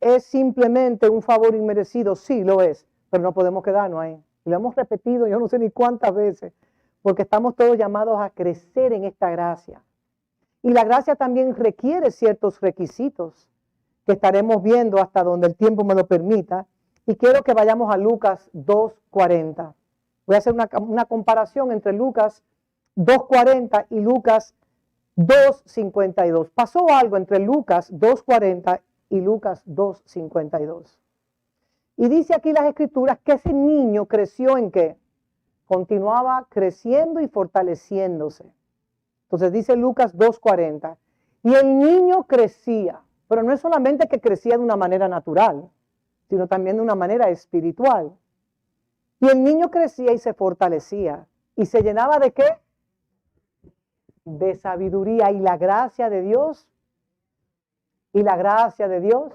es simplemente un favor inmerecido, sí lo es, pero no podemos quedarnos ahí. Y lo hemos repetido yo no sé ni cuántas veces, porque estamos todos llamados a crecer en esta gracia. Y la gracia también requiere ciertos requisitos que estaremos viendo hasta donde el tiempo me lo permita. Y quiero que vayamos a Lucas 2:40. Voy a hacer una comparación entre Lucas 2:40 y Lucas 2:52. Pasó algo entre Lucas 2:40 y Lucas 2:52. Y dice aquí las escrituras que ese niño creció en qué? Continuaba creciendo y fortaleciéndose. Entonces dice Lucas 2:40. Y el niño crecía, pero no es solamente que crecía de una manera natural, sino también de una manera espiritual. Y el niño crecía y se fortalecía. ¿Y se llenaba de qué? De sabiduría. ¿Y la gracia de Dios? ¿Y la gracia de Dios?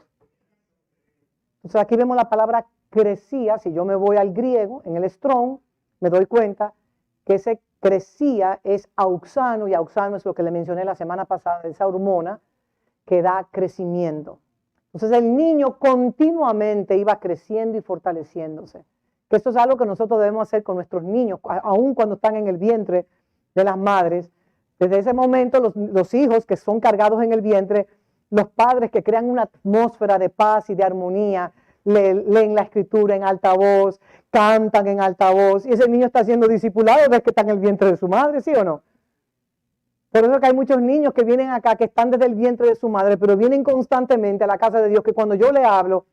Entonces aquí vemos la palabra crecía. Si yo me voy al griego, en el Strong, me doy cuenta que ese crecía es auxano, y auxano es lo que le mencioné la semana pasada, esa hormona que da crecimiento. Entonces el niño continuamente iba creciendo y fortaleciéndose. Que esto es algo que nosotros debemos hacer con nuestros niños, aun cuando están en el vientre de las madres. Desde ese momento los hijos que son cargados en el vientre, los padres que crean una atmósfera de paz y de armonía, leen la escritura en alta voz, cantan en alta voz, y ese niño está siendo discipulado desde que está en el vientre de su madre, ¿sí o no? Por eso que hay muchos niños que vienen acá, que están desde el vientre de su madre, pero vienen constantemente a la casa de Dios, que cuando yo le hablo,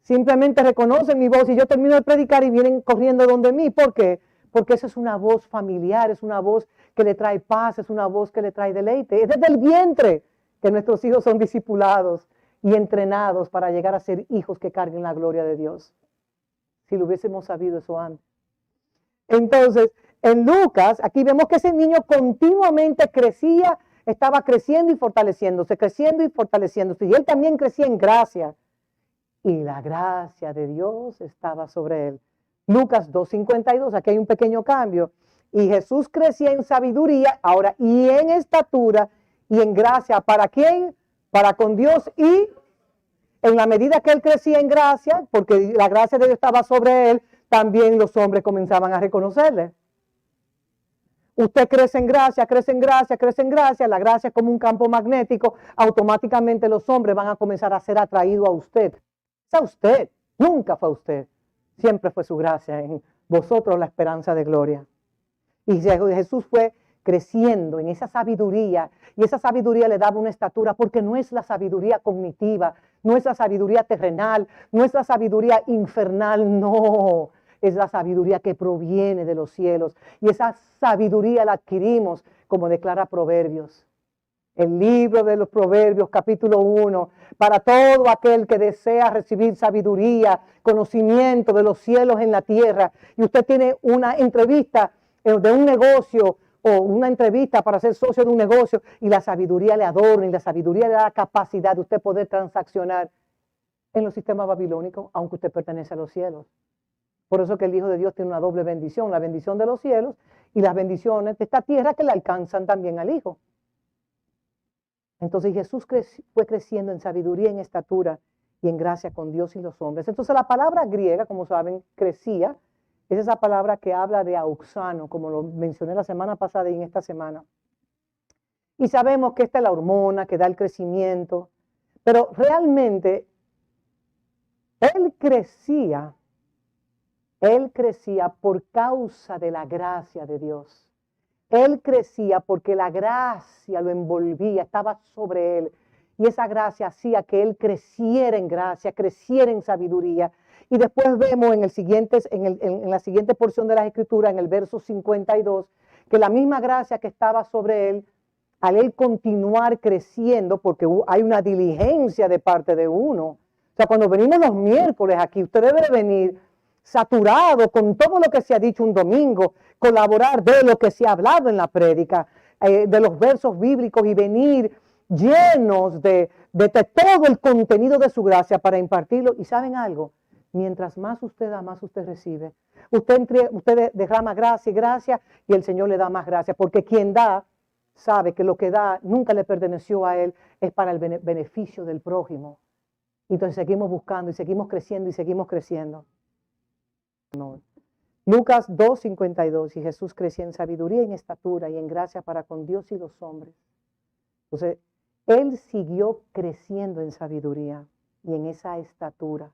simplemente reconocen mi voz y yo termino de predicar y vienen corriendo donde mí. ¿Por qué? Porque esa es una voz familiar, es una voz que le trae paz, es una voz que le trae deleite. Es desde el vientre que nuestros hijos son discipulados y entrenados para llegar a ser hijos que carguen la gloria de Dios. Si lo hubiésemos sabido eso antes. Entonces, en Lucas, aquí vemos que ese niño continuamente crecía, estaba creciendo y fortaleciéndose, y él también crecía en gracia. Y la gracia de Dios estaba sobre él. Lucas 2:52, aquí hay un pequeño cambio. Y Jesús crecía en sabiduría, ahora, y en estatura, y en gracia. ¿Para quién? Para con Dios. Y en la medida que él crecía en gracia, porque la gracia de Dios estaba sobre él, también los hombres comenzaban a reconocerle. Usted crece en gracia, crece en gracia, crece en gracia. La gracia es como un campo magnético. Automáticamente los hombres van a comenzar a ser atraídos a usted. Es a usted, nunca fue a usted. Siempre fue su gracia en vosotros la esperanza de gloria. Y Jesús fue creciendo en esa sabiduría, y esa sabiduría le daba una estatura, porque no es la sabiduría cognitiva, no es la sabiduría terrenal, no es la sabiduría infernal, no, es la sabiduría que proviene de los cielos, y esa sabiduría la adquirimos, como declara Proverbios. El libro de los Proverbios, capítulo 1, para todo aquel que desea recibir sabiduría, conocimiento de los cielos en la tierra. Y usted tiene una entrevista de un negocio o una entrevista para ser socio de un negocio, y la sabiduría le adorna y la sabiduría le da la capacidad de usted poder transaccionar en los sistemas babilónicos, aunque usted pertenece a los cielos. Por eso que el Hijo de Dios tiene una doble bendición, la bendición de los cielos y las bendiciones de esta tierra que le alcanzan también al Hijo. Entonces Jesús fue creciendo en sabiduría, en estatura y en gracia con Dios y los hombres. Entonces la palabra griega, como saben, crecía, es esa palabra que habla de auxano, como lo mencioné la semana pasada y en esta semana. Y sabemos que esta es la hormona que da el crecimiento, pero realmente él crecía por causa de la gracia de Dios. Él crecía porque la gracia lo envolvía, estaba sobre él. Y esa gracia hacía que él creciera en gracia, creciera en sabiduría. Y después vemos en la siguiente porción de la Escritura, en el verso 52, que la misma gracia que estaba sobre él, al él continuar creciendo, porque hay una diligencia de parte de uno. O sea, cuando venimos los miércoles aquí, usted debe de venir saturado con todo lo que se ha dicho un domingo, colaborar de lo que se ha hablado en la prédica, de los versos bíblicos y venir llenos de todo el contenido de su gracia para impartirlo. Y ¿saben algo? Mientras más usted da, más usted recibe. Usted derrama gracia y gracia y el Señor le da más gracia, porque quien da sabe que lo que da nunca le perteneció a él, es para el beneficio del prójimo. Entonces seguimos buscando y seguimos creciendo y seguimos creciendo. Lucas 2:52, y Jesús crecía en sabiduría y en estatura y en gracia para con Dios y los hombres. Entonces, él siguió creciendo en sabiduría y en esa estatura.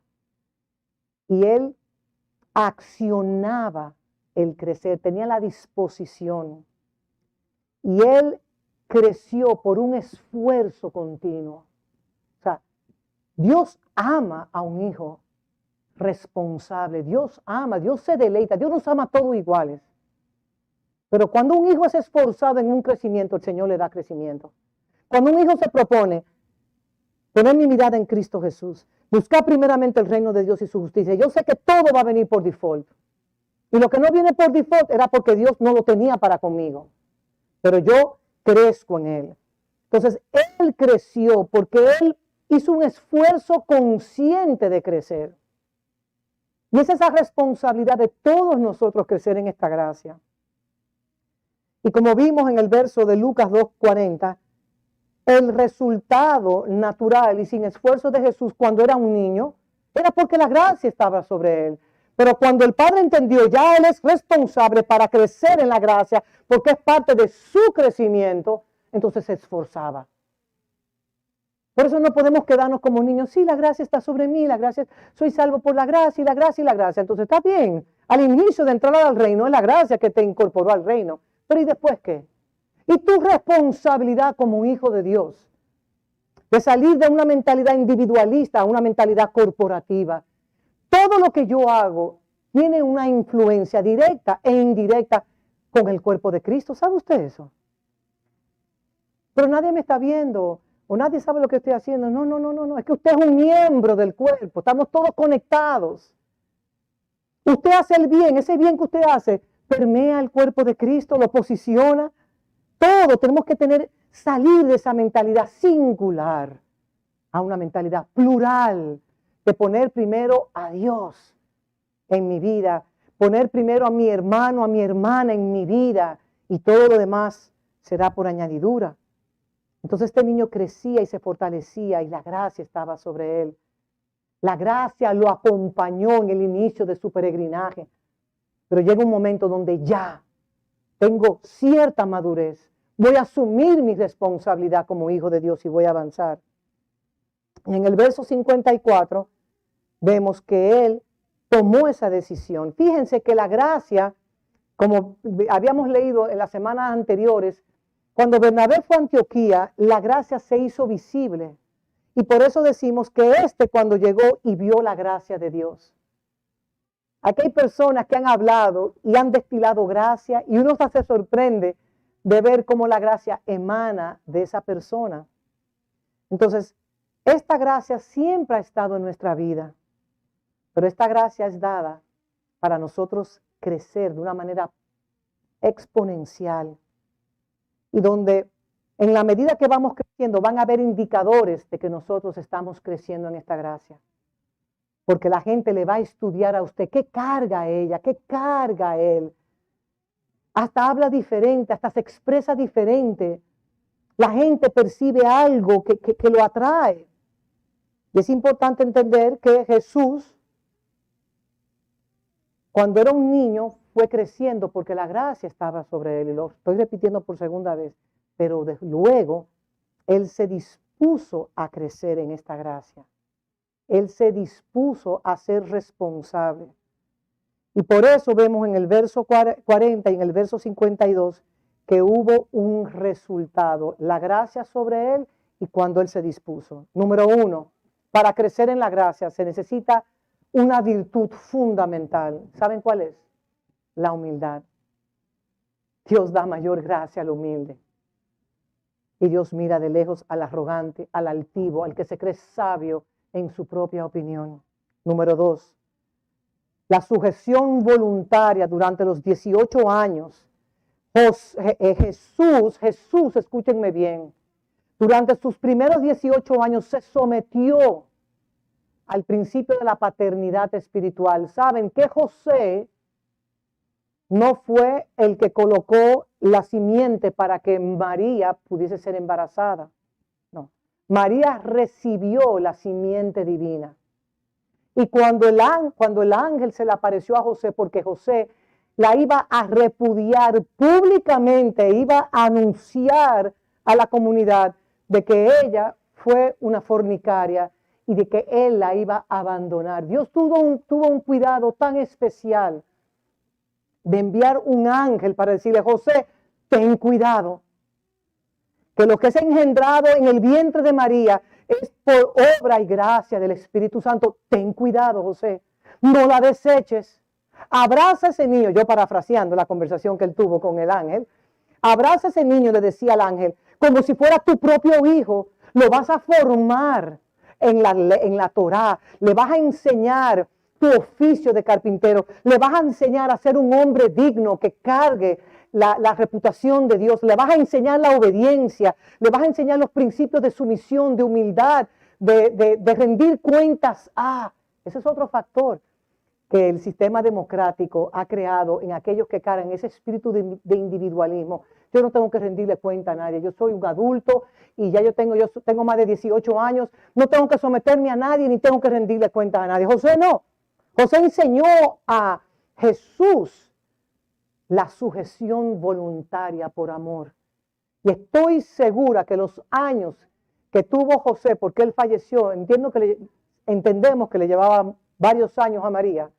Y él accionaba el crecer, tenía la disposición. Y él creció por un esfuerzo continuo. O sea, Dios ama a un hijo responsable. Dios ama, Dios se deleita. Dios nos ama a todos iguales. Pero cuando un hijo es esforzado en un crecimiento, el Señor le da crecimiento. Cuando un hijo se propone poner mi mirada en Cristo Jesús, buscar primeramente el reino de Dios y su justicia, yo sé que todo va a venir por default. Y lo que no viene por default era porque Dios no lo tenía para conmigo. Pero yo crezco en él. Entonces, él creció porque él hizo un esfuerzo consciente de crecer. Y es esa responsabilidad de todos nosotros crecer en esta gracia. Y como vimos en el verso de Lucas 2:40, el resultado natural y sin esfuerzo de Jesús cuando era un niño, era porque la gracia estaba sobre él. Pero cuando el Padre entendió, ya él es responsable para crecer en la gracia, porque es parte de su crecimiento, entonces se esforzaba. Por eso no podemos quedarnos como niños. Sí, la gracia está sobre mí, la gracia, soy salvo por la gracia y la gracia y la gracia. Entonces está bien. Al inicio de entrar al reino es la gracia que te incorporó al reino. Pero ¿y después qué? Y tu responsabilidad como un hijo de Dios, de salir de una mentalidad individualista a una mentalidad corporativa. Todo lo que yo hago tiene una influencia directa e indirecta con el cuerpo de Cristo. ¿Sabe usted eso? Pero nadie me está viendo o nadie sabe lo que estoy haciendo. No. Es que usted es un miembro del cuerpo. Estamos todos conectados. Usted hace el bien. Ese bien que usted hace permea el cuerpo de Cristo, lo posiciona. Todo tenemos que salir de esa mentalidad singular a una mentalidad plural, de poner primero a Dios en mi vida, poner primero a mi hermano, a mi hermana en mi vida, y todo lo demás será por añadidura. Entonces este niño crecía y se fortalecía y la gracia estaba sobre él. La gracia lo acompañó en el inicio de su peregrinaje, pero llega un momento donde ya tengo cierta madurez, voy a asumir mi responsabilidad como hijo de Dios y voy a avanzar. Y en el verso 54 vemos que él tomó esa decisión. Fíjense que la gracia, como habíamos leído en las semanas anteriores, cuando Bernabé fue a Antioquía, la gracia se hizo visible. Y por eso decimos que cuando llegó y vio la gracia de Dios. Aquí hay personas que han hablado y han destilado gracia y uno se sorprende de ver cómo la gracia emana de esa persona. Entonces, esta gracia siempre ha estado en nuestra vida, pero esta gracia es dada para nosotros crecer de una manera exponencial y donde en la medida que vamos creciendo van a haber indicadores de que nosotros estamos creciendo en esta gracia. porque la gente le va a estudiar a usted qué carga ella, qué carga él. Hasta habla diferente, hasta se expresa diferente. La gente percibe algo que lo atrae. Y es importante entender que Jesús, cuando era un niño, fue creciendo porque la gracia estaba sobre él. Y lo estoy repitiendo por segunda vez. Pero luego, él se dispuso a crecer en esta gracia. Él se dispuso a ser responsable. Y por eso vemos en el verso 40 y en el verso 52 que hubo un resultado. La gracia sobre él y cuando él se dispuso. Número 1, para crecer en la gracia se necesita una virtud fundamental. ¿Saben cuál es? La humildad. Dios da mayor gracia al humilde. Y Dios mira de lejos al arrogante, al altivo, al que se cree sabio en su propia opinión. Número 2, la sujeción voluntaria durante los 18 años. Jesús, escúchenme bien, durante sus primeros 18 años se sometió al principio de la paternidad espiritual. ¿Saben que José no fue el que colocó la simiente para que María pudiese ser embarazada? No. María recibió la simiente divina. Y cuando el ángel se le apareció a José, porque José la iba a repudiar públicamente, iba a anunciar a la comunidad de que ella fue una fornicaria y de que él la iba a abandonar. Dios tuvo un cuidado tan especial de enviar un ángel para decirle: José, ten cuidado, que lo que es engendrado en el vientre de María es por obra y gracia del Espíritu Santo. Ten cuidado, José, no la deseches. Abraza a ese niño, yo parafraseando la conversación que él tuvo con el ángel. Abraza a ese niño, le decía al ángel, como si fuera tu propio hijo. Lo vas a formar en la Torá, le vas a enseñar tu oficio de carpintero, le vas a enseñar a ser un hombre digno que cargue la reputación de Dios, le vas a enseñar la obediencia, le vas a enseñar los principios de sumisión, de humildad, de rendir cuentas. Ese es otro factor que el sistema democrático ha creado en aquellos que cargan ese espíritu de individualismo. Yo no tengo que rendirle cuenta a nadie, yo soy un adulto y ya yo tengo más de 18 años, no tengo que someterme a nadie ni tengo que rendirle cuenta a nadie. José no. José enseñó a Jesús la sujeción voluntaria por amor. Y estoy segura que los años que tuvo José, porque él falleció, entendemos que le llevaba varios años a María.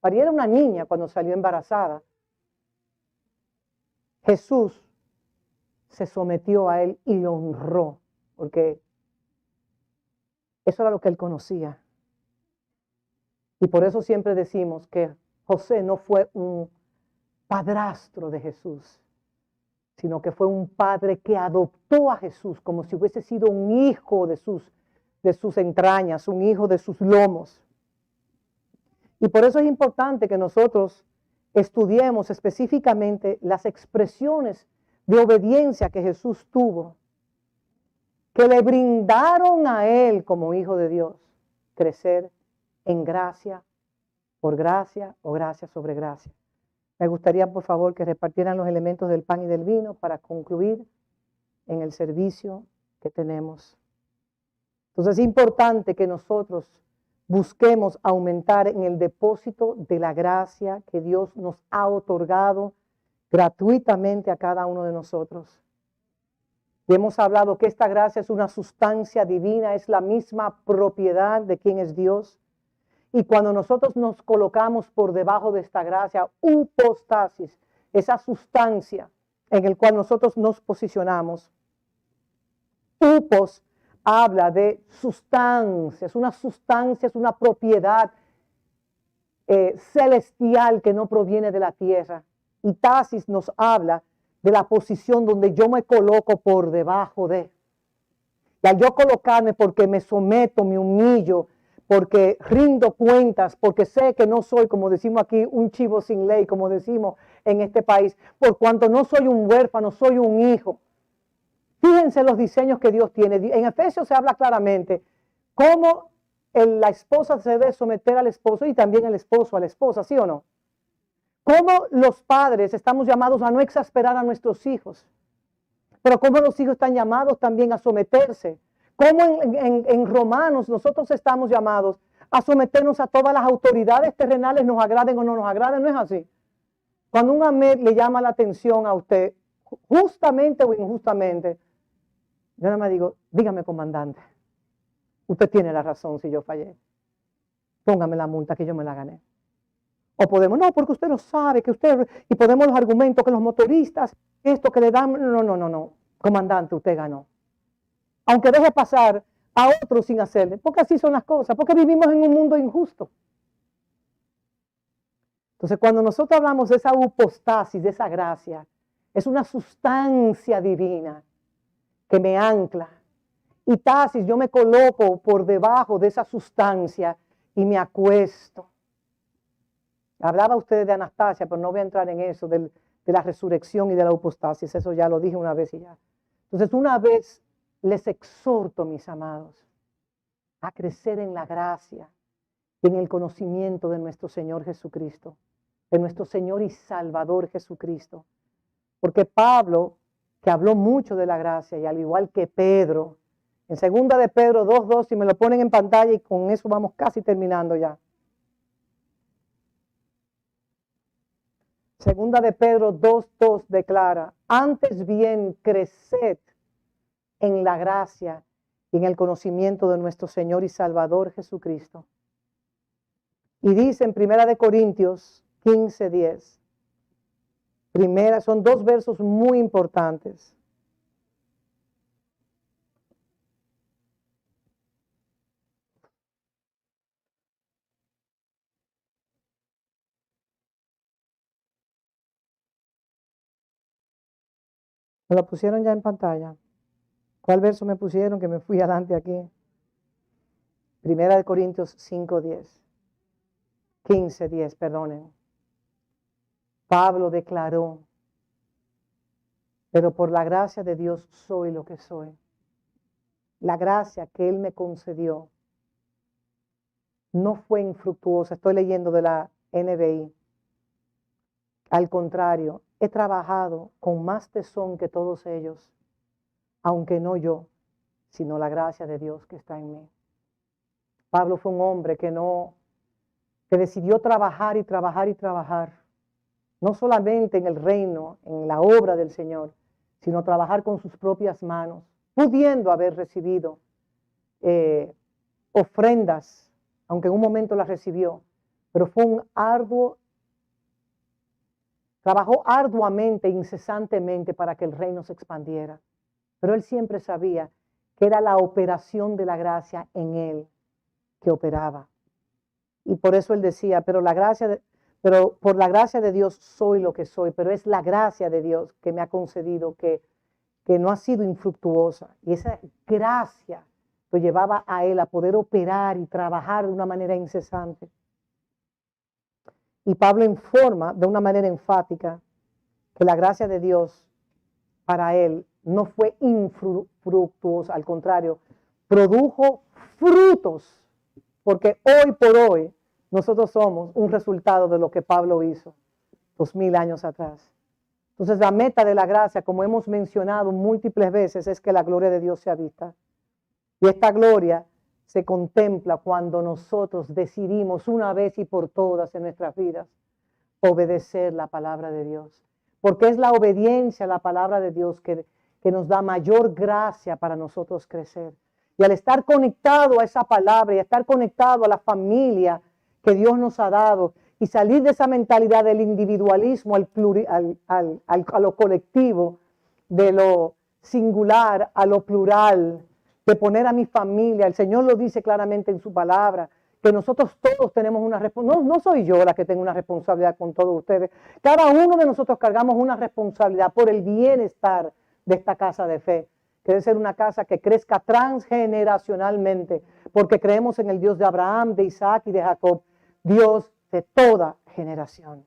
María era una niña cuando salió embarazada. Jesús se sometió a él y lo honró, porque eso era lo que él conocía. Y por eso siempre decimos que José no fue un padrastro de Jesús, sino que fue un padre que adoptó a Jesús como si hubiese sido un hijo de sus entrañas, un hijo de sus lomos. Y por eso es importante que nosotros estudiemos específicamente las expresiones de obediencia que Jesús tuvo, que le brindaron a él como hijo de Dios, crecer en gracia, por gracia o gracia sobre gracia. Me gustaría, por favor, que repartieran los elementos del pan y del vino para concluir en el servicio que tenemos. Entonces es importante que nosotros busquemos aumentar en el depósito de la gracia que Dios nos ha otorgado gratuitamente a cada uno de nosotros. Y hemos hablado que esta gracia es una sustancia divina, es la misma propiedad de quien es Dios. Y cuando nosotros nos colocamos por debajo de esta gracia, upostasis, esa sustancia en el cual nosotros nos posicionamos, upos habla de sustancia, es una propiedad celestial que no proviene de la tierra. Y tasis nos habla de la posición donde yo me coloco por debajo de. Y al yo colocarme porque me someto, me humillo, porque rindo cuentas, porque sé que no soy, como decimos aquí, un chivo sin ley, como decimos en este país, por cuanto no soy un huérfano, soy un hijo. Fíjense los diseños que Dios tiene. En Efesios se habla claramente cómo la esposa se debe someter al esposo y también el esposo a la esposa, ¿sí o no? Cómo los padres estamos llamados a no exasperar a nuestros hijos, pero cómo los hijos están llamados también a someterse. Cómo en Romanos nosotros estamos llamados a someternos a todas las autoridades terrenales, nos agraden o no nos agraden, no es así. Cuando un Ahmed le llama la atención a usted, justamente o injustamente, yo nada más digo, dígame comandante, usted tiene la razón si yo fallé. Póngame la multa que yo me la gané. O podemos, no, porque usted lo sabe, que usted, y podemos los argumentos que los motoristas, esto que le dan, no, comandante, usted ganó. Aunque deje pasar a otros sin hacerle, porque así son las cosas, porque vivimos en un mundo injusto. Entonces, cuando nosotros hablamos de esa hipostasis, de esa gracia, es una sustancia divina que me ancla. Y tasis, yo me coloco por debajo de esa sustancia y me acuesto. Hablaba usted de Anastasia, pero no voy a entrar en eso, de la resurrección y de la hipostasis. Eso ya lo dije una vez y ya. Entonces, una vez les exhorto, mis amados, a crecer en la gracia y en el conocimiento de nuestro Señor Jesucristo, de nuestro Señor y Salvador Jesucristo. Porque Pablo, que habló mucho de la gracia, y al igual que Pedro, en 2 de Pedro 2:2, si me lo ponen en pantalla, y con eso vamos casi terminando ya. 2 de Pedro 2:2 declara, antes bien creced en la gracia y en el conocimiento de nuestro Señor y Salvador Jesucristo. Y dice en 1 de Corintios 15:10, son 2 versos muy importantes. ¿Me lo pusieron ya en pantalla? ¿Cuál verso me pusieron que me fui adelante aquí? 1 de Corintios 5:10. 15:10, perdonen. Pablo declaró, pero por la gracia de Dios soy lo que soy. La gracia que Él me concedió no fue infructuosa. Estoy leyendo de la NBI. Al contrario, he trabajado con más tesón que todos ellos, aunque no yo, sino la gracia de Dios que está en mí. Pablo fue un hombre que decidió trabajar y trabajar y trabajar, no solamente en el reino, en la obra del Señor, sino trabajar con sus propias manos, pudiendo haber recibido ofrendas, aunque en un momento las recibió, pero fue un trabajó arduamente, incesantemente para que el reino se expandiera. Pero él siempre sabía que era la operación de la gracia en él que operaba. Y por eso él decía, pero por la gracia de Dios soy lo que soy, pero es la gracia de Dios que me ha concedido que no ha sido infructuosa. Y esa gracia lo llevaba a él a poder operar y trabajar de una manera incesante. Y Pablo informa de una manera enfática que la gracia de Dios para él no fue infructuosa, al contrario, produjo frutos, porque hoy por hoy nosotros somos un resultado de lo que Pablo hizo 2000 años atrás. Entonces la meta de la gracia, como hemos mencionado múltiples veces, es que la gloria de Dios sea vista. Y esta gloria se contempla cuando nosotros decidimos una vez y por todas en nuestras vidas obedecer la palabra de Dios. Porque es la obediencia a la palabra de Dios que nos da mayor gracia para nosotros crecer. Y al estar conectado a esa palabra y estar conectado a la familia que Dios nos ha dado y salir de esa mentalidad del individualismo a lo colectivo, de lo singular a lo plural, de poner a mi familia. El Señor lo dice claramente en su palabra, que nosotros todos tenemos una responsabilidad. No soy yo la que tengo una responsabilidad con todos ustedes. Cada uno de nosotros cargamos una responsabilidad por el bienestar de esta casa de fe, que debe ser una casa que crezca transgeneracionalmente, porque creemos en el Dios de Abraham, de Isaac y de Jacob, Dios de toda generación.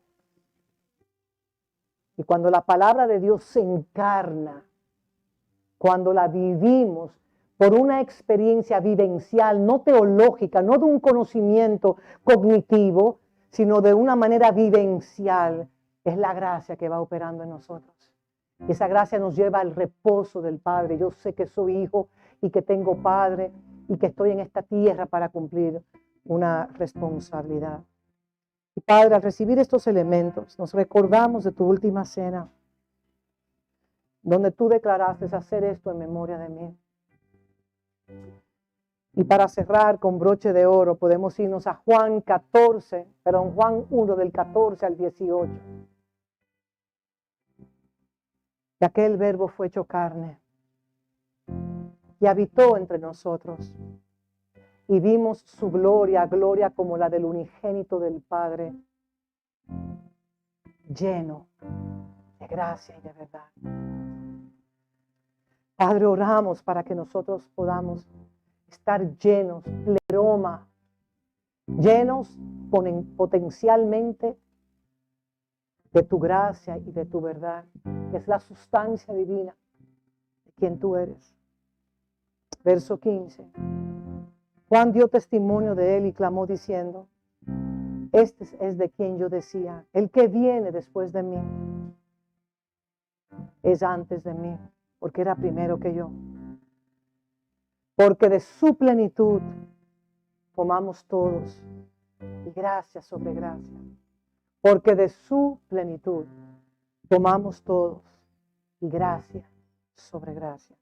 Y cuando la palabra de Dios se encarna, cuando la vivimos, por una experiencia vivencial, no teológica, no de un conocimiento cognitivo, sino de una manera vivencial, es la gracia que va operando en nosotros. Y esa gracia nos lleva al reposo del Padre. Yo sé que soy hijo y que tengo Padre y que estoy en esta tierra para cumplir una responsabilidad. Y Padre, al recibir estos elementos, nos recordamos de tu última cena, donde tú declaraste hacer esto en memoria de mí. Y para cerrar con broche de oro, podemos irnos a Juan 1 del 14 al 18. Y aquel verbo fue hecho carne y habitó entre nosotros. Y vimos su gloria, gloria como la del unigénito del Padre, lleno de gracia y de verdad. Padre, oramos para que nosotros podamos estar llenos, pleroma, llenos potencialmente de tu gracia y de tu verdad, que es la sustancia divina de quien tú eres. Verso 15. Juan dio testimonio de él y clamó diciendo: este es de quien yo decía, el que viene después de mí es antes de mí, porque era primero que yo. Porque de su plenitud tomamos todos, y gracia sobre gracia. Porque de su plenitud tomamos todos, y gracia sobre gracia.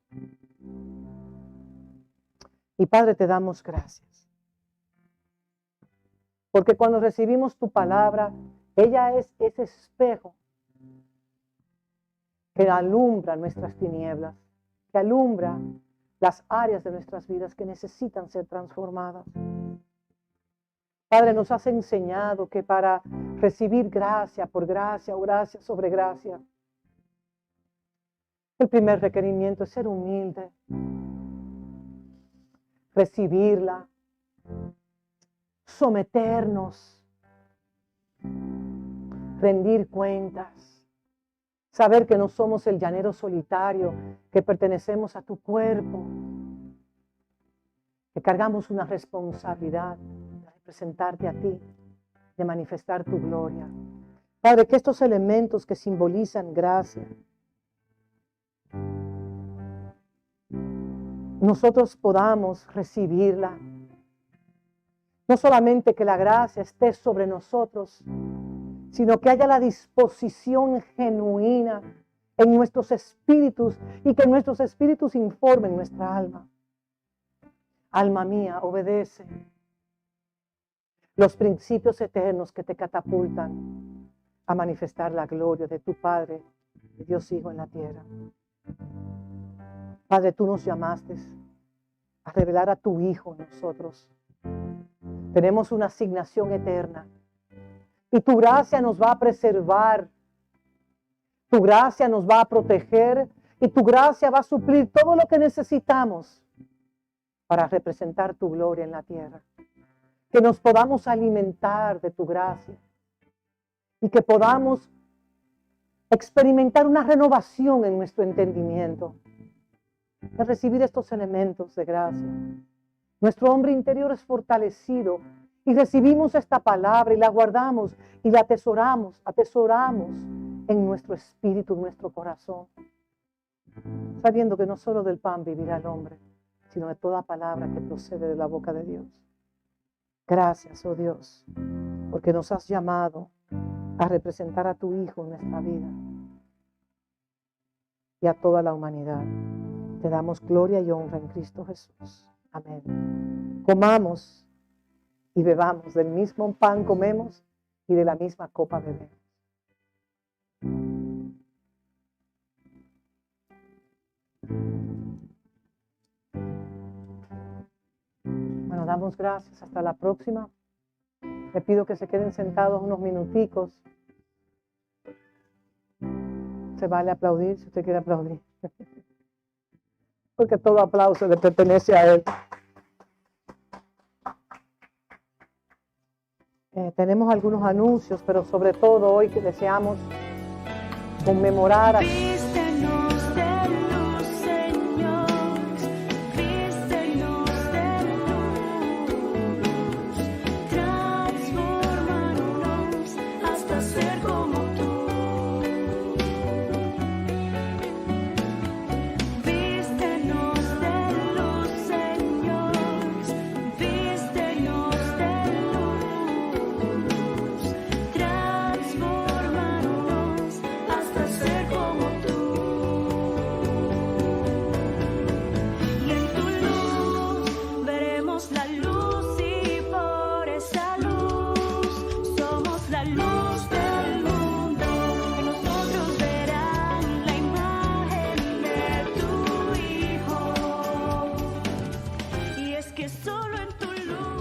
Y Padre, te damos gracias. Porque cuando recibimos tu palabra, ella es ese espejo que alumbra nuestras tinieblas, que alumbra las áreas de nuestras vidas que necesitan ser transformadas. Padre, nos has enseñado que para recibir gracia por gracia o gracia sobre gracia, el primer requerimiento es ser humilde, recibirla, someternos, rendir cuentas, saber que no somos el llanero solitario, que pertenecemos a tu cuerpo, que cargamos una responsabilidad de representarte a ti, de manifestar tu gloria. Padre, que estos elementos que simbolizan gracia, nosotros podamos recibirla. No solamente que la gracia esté sobre nosotros, sino que haya la disposición genuina en nuestros espíritus y que nuestros espíritus informen nuestra alma. Alma mía, obedece los principios eternos que te catapultan a manifestar la gloria de tu Padre, de Dios Hijo en la tierra. Padre, tú nos llamaste a revelar a tu Hijo en nosotros. Tenemos una asignación eterna y tu gracia nos va a preservar, tu gracia nos va a proteger y tu gracia va a suplir todo lo que necesitamos para representar tu gloria en la tierra. Que nos podamos alimentar de tu gracia y que podamos experimentar una renovación en nuestro entendimiento, de recibir estos elementos de gracia. Nuestro hombre interior es fortalecido y recibimos esta palabra y la guardamos y la atesoramos en nuestro espíritu, en nuestro corazón, sabiendo que no solo del pan vivirá el hombre, sino de toda palabra que procede de la boca de Dios. Gracias, oh Dios, porque nos has llamado a representar a tu Hijo en nuestra vida y a toda la humanidad. Te damos gloria y honra en Cristo Jesús. Amén. Comamos y bebamos, del mismo pan comemos y de la misma copa bebemos. Bueno, damos gracias. Hasta la próxima. Le pido que se queden sentados unos minuticos. Se vale aplaudir si usted quiere aplaudir. Porque todo aplauso le pertenece a Él. Tenemos algunos anuncios, pero sobre todo hoy que deseamos conmemorar a solo en tu luz.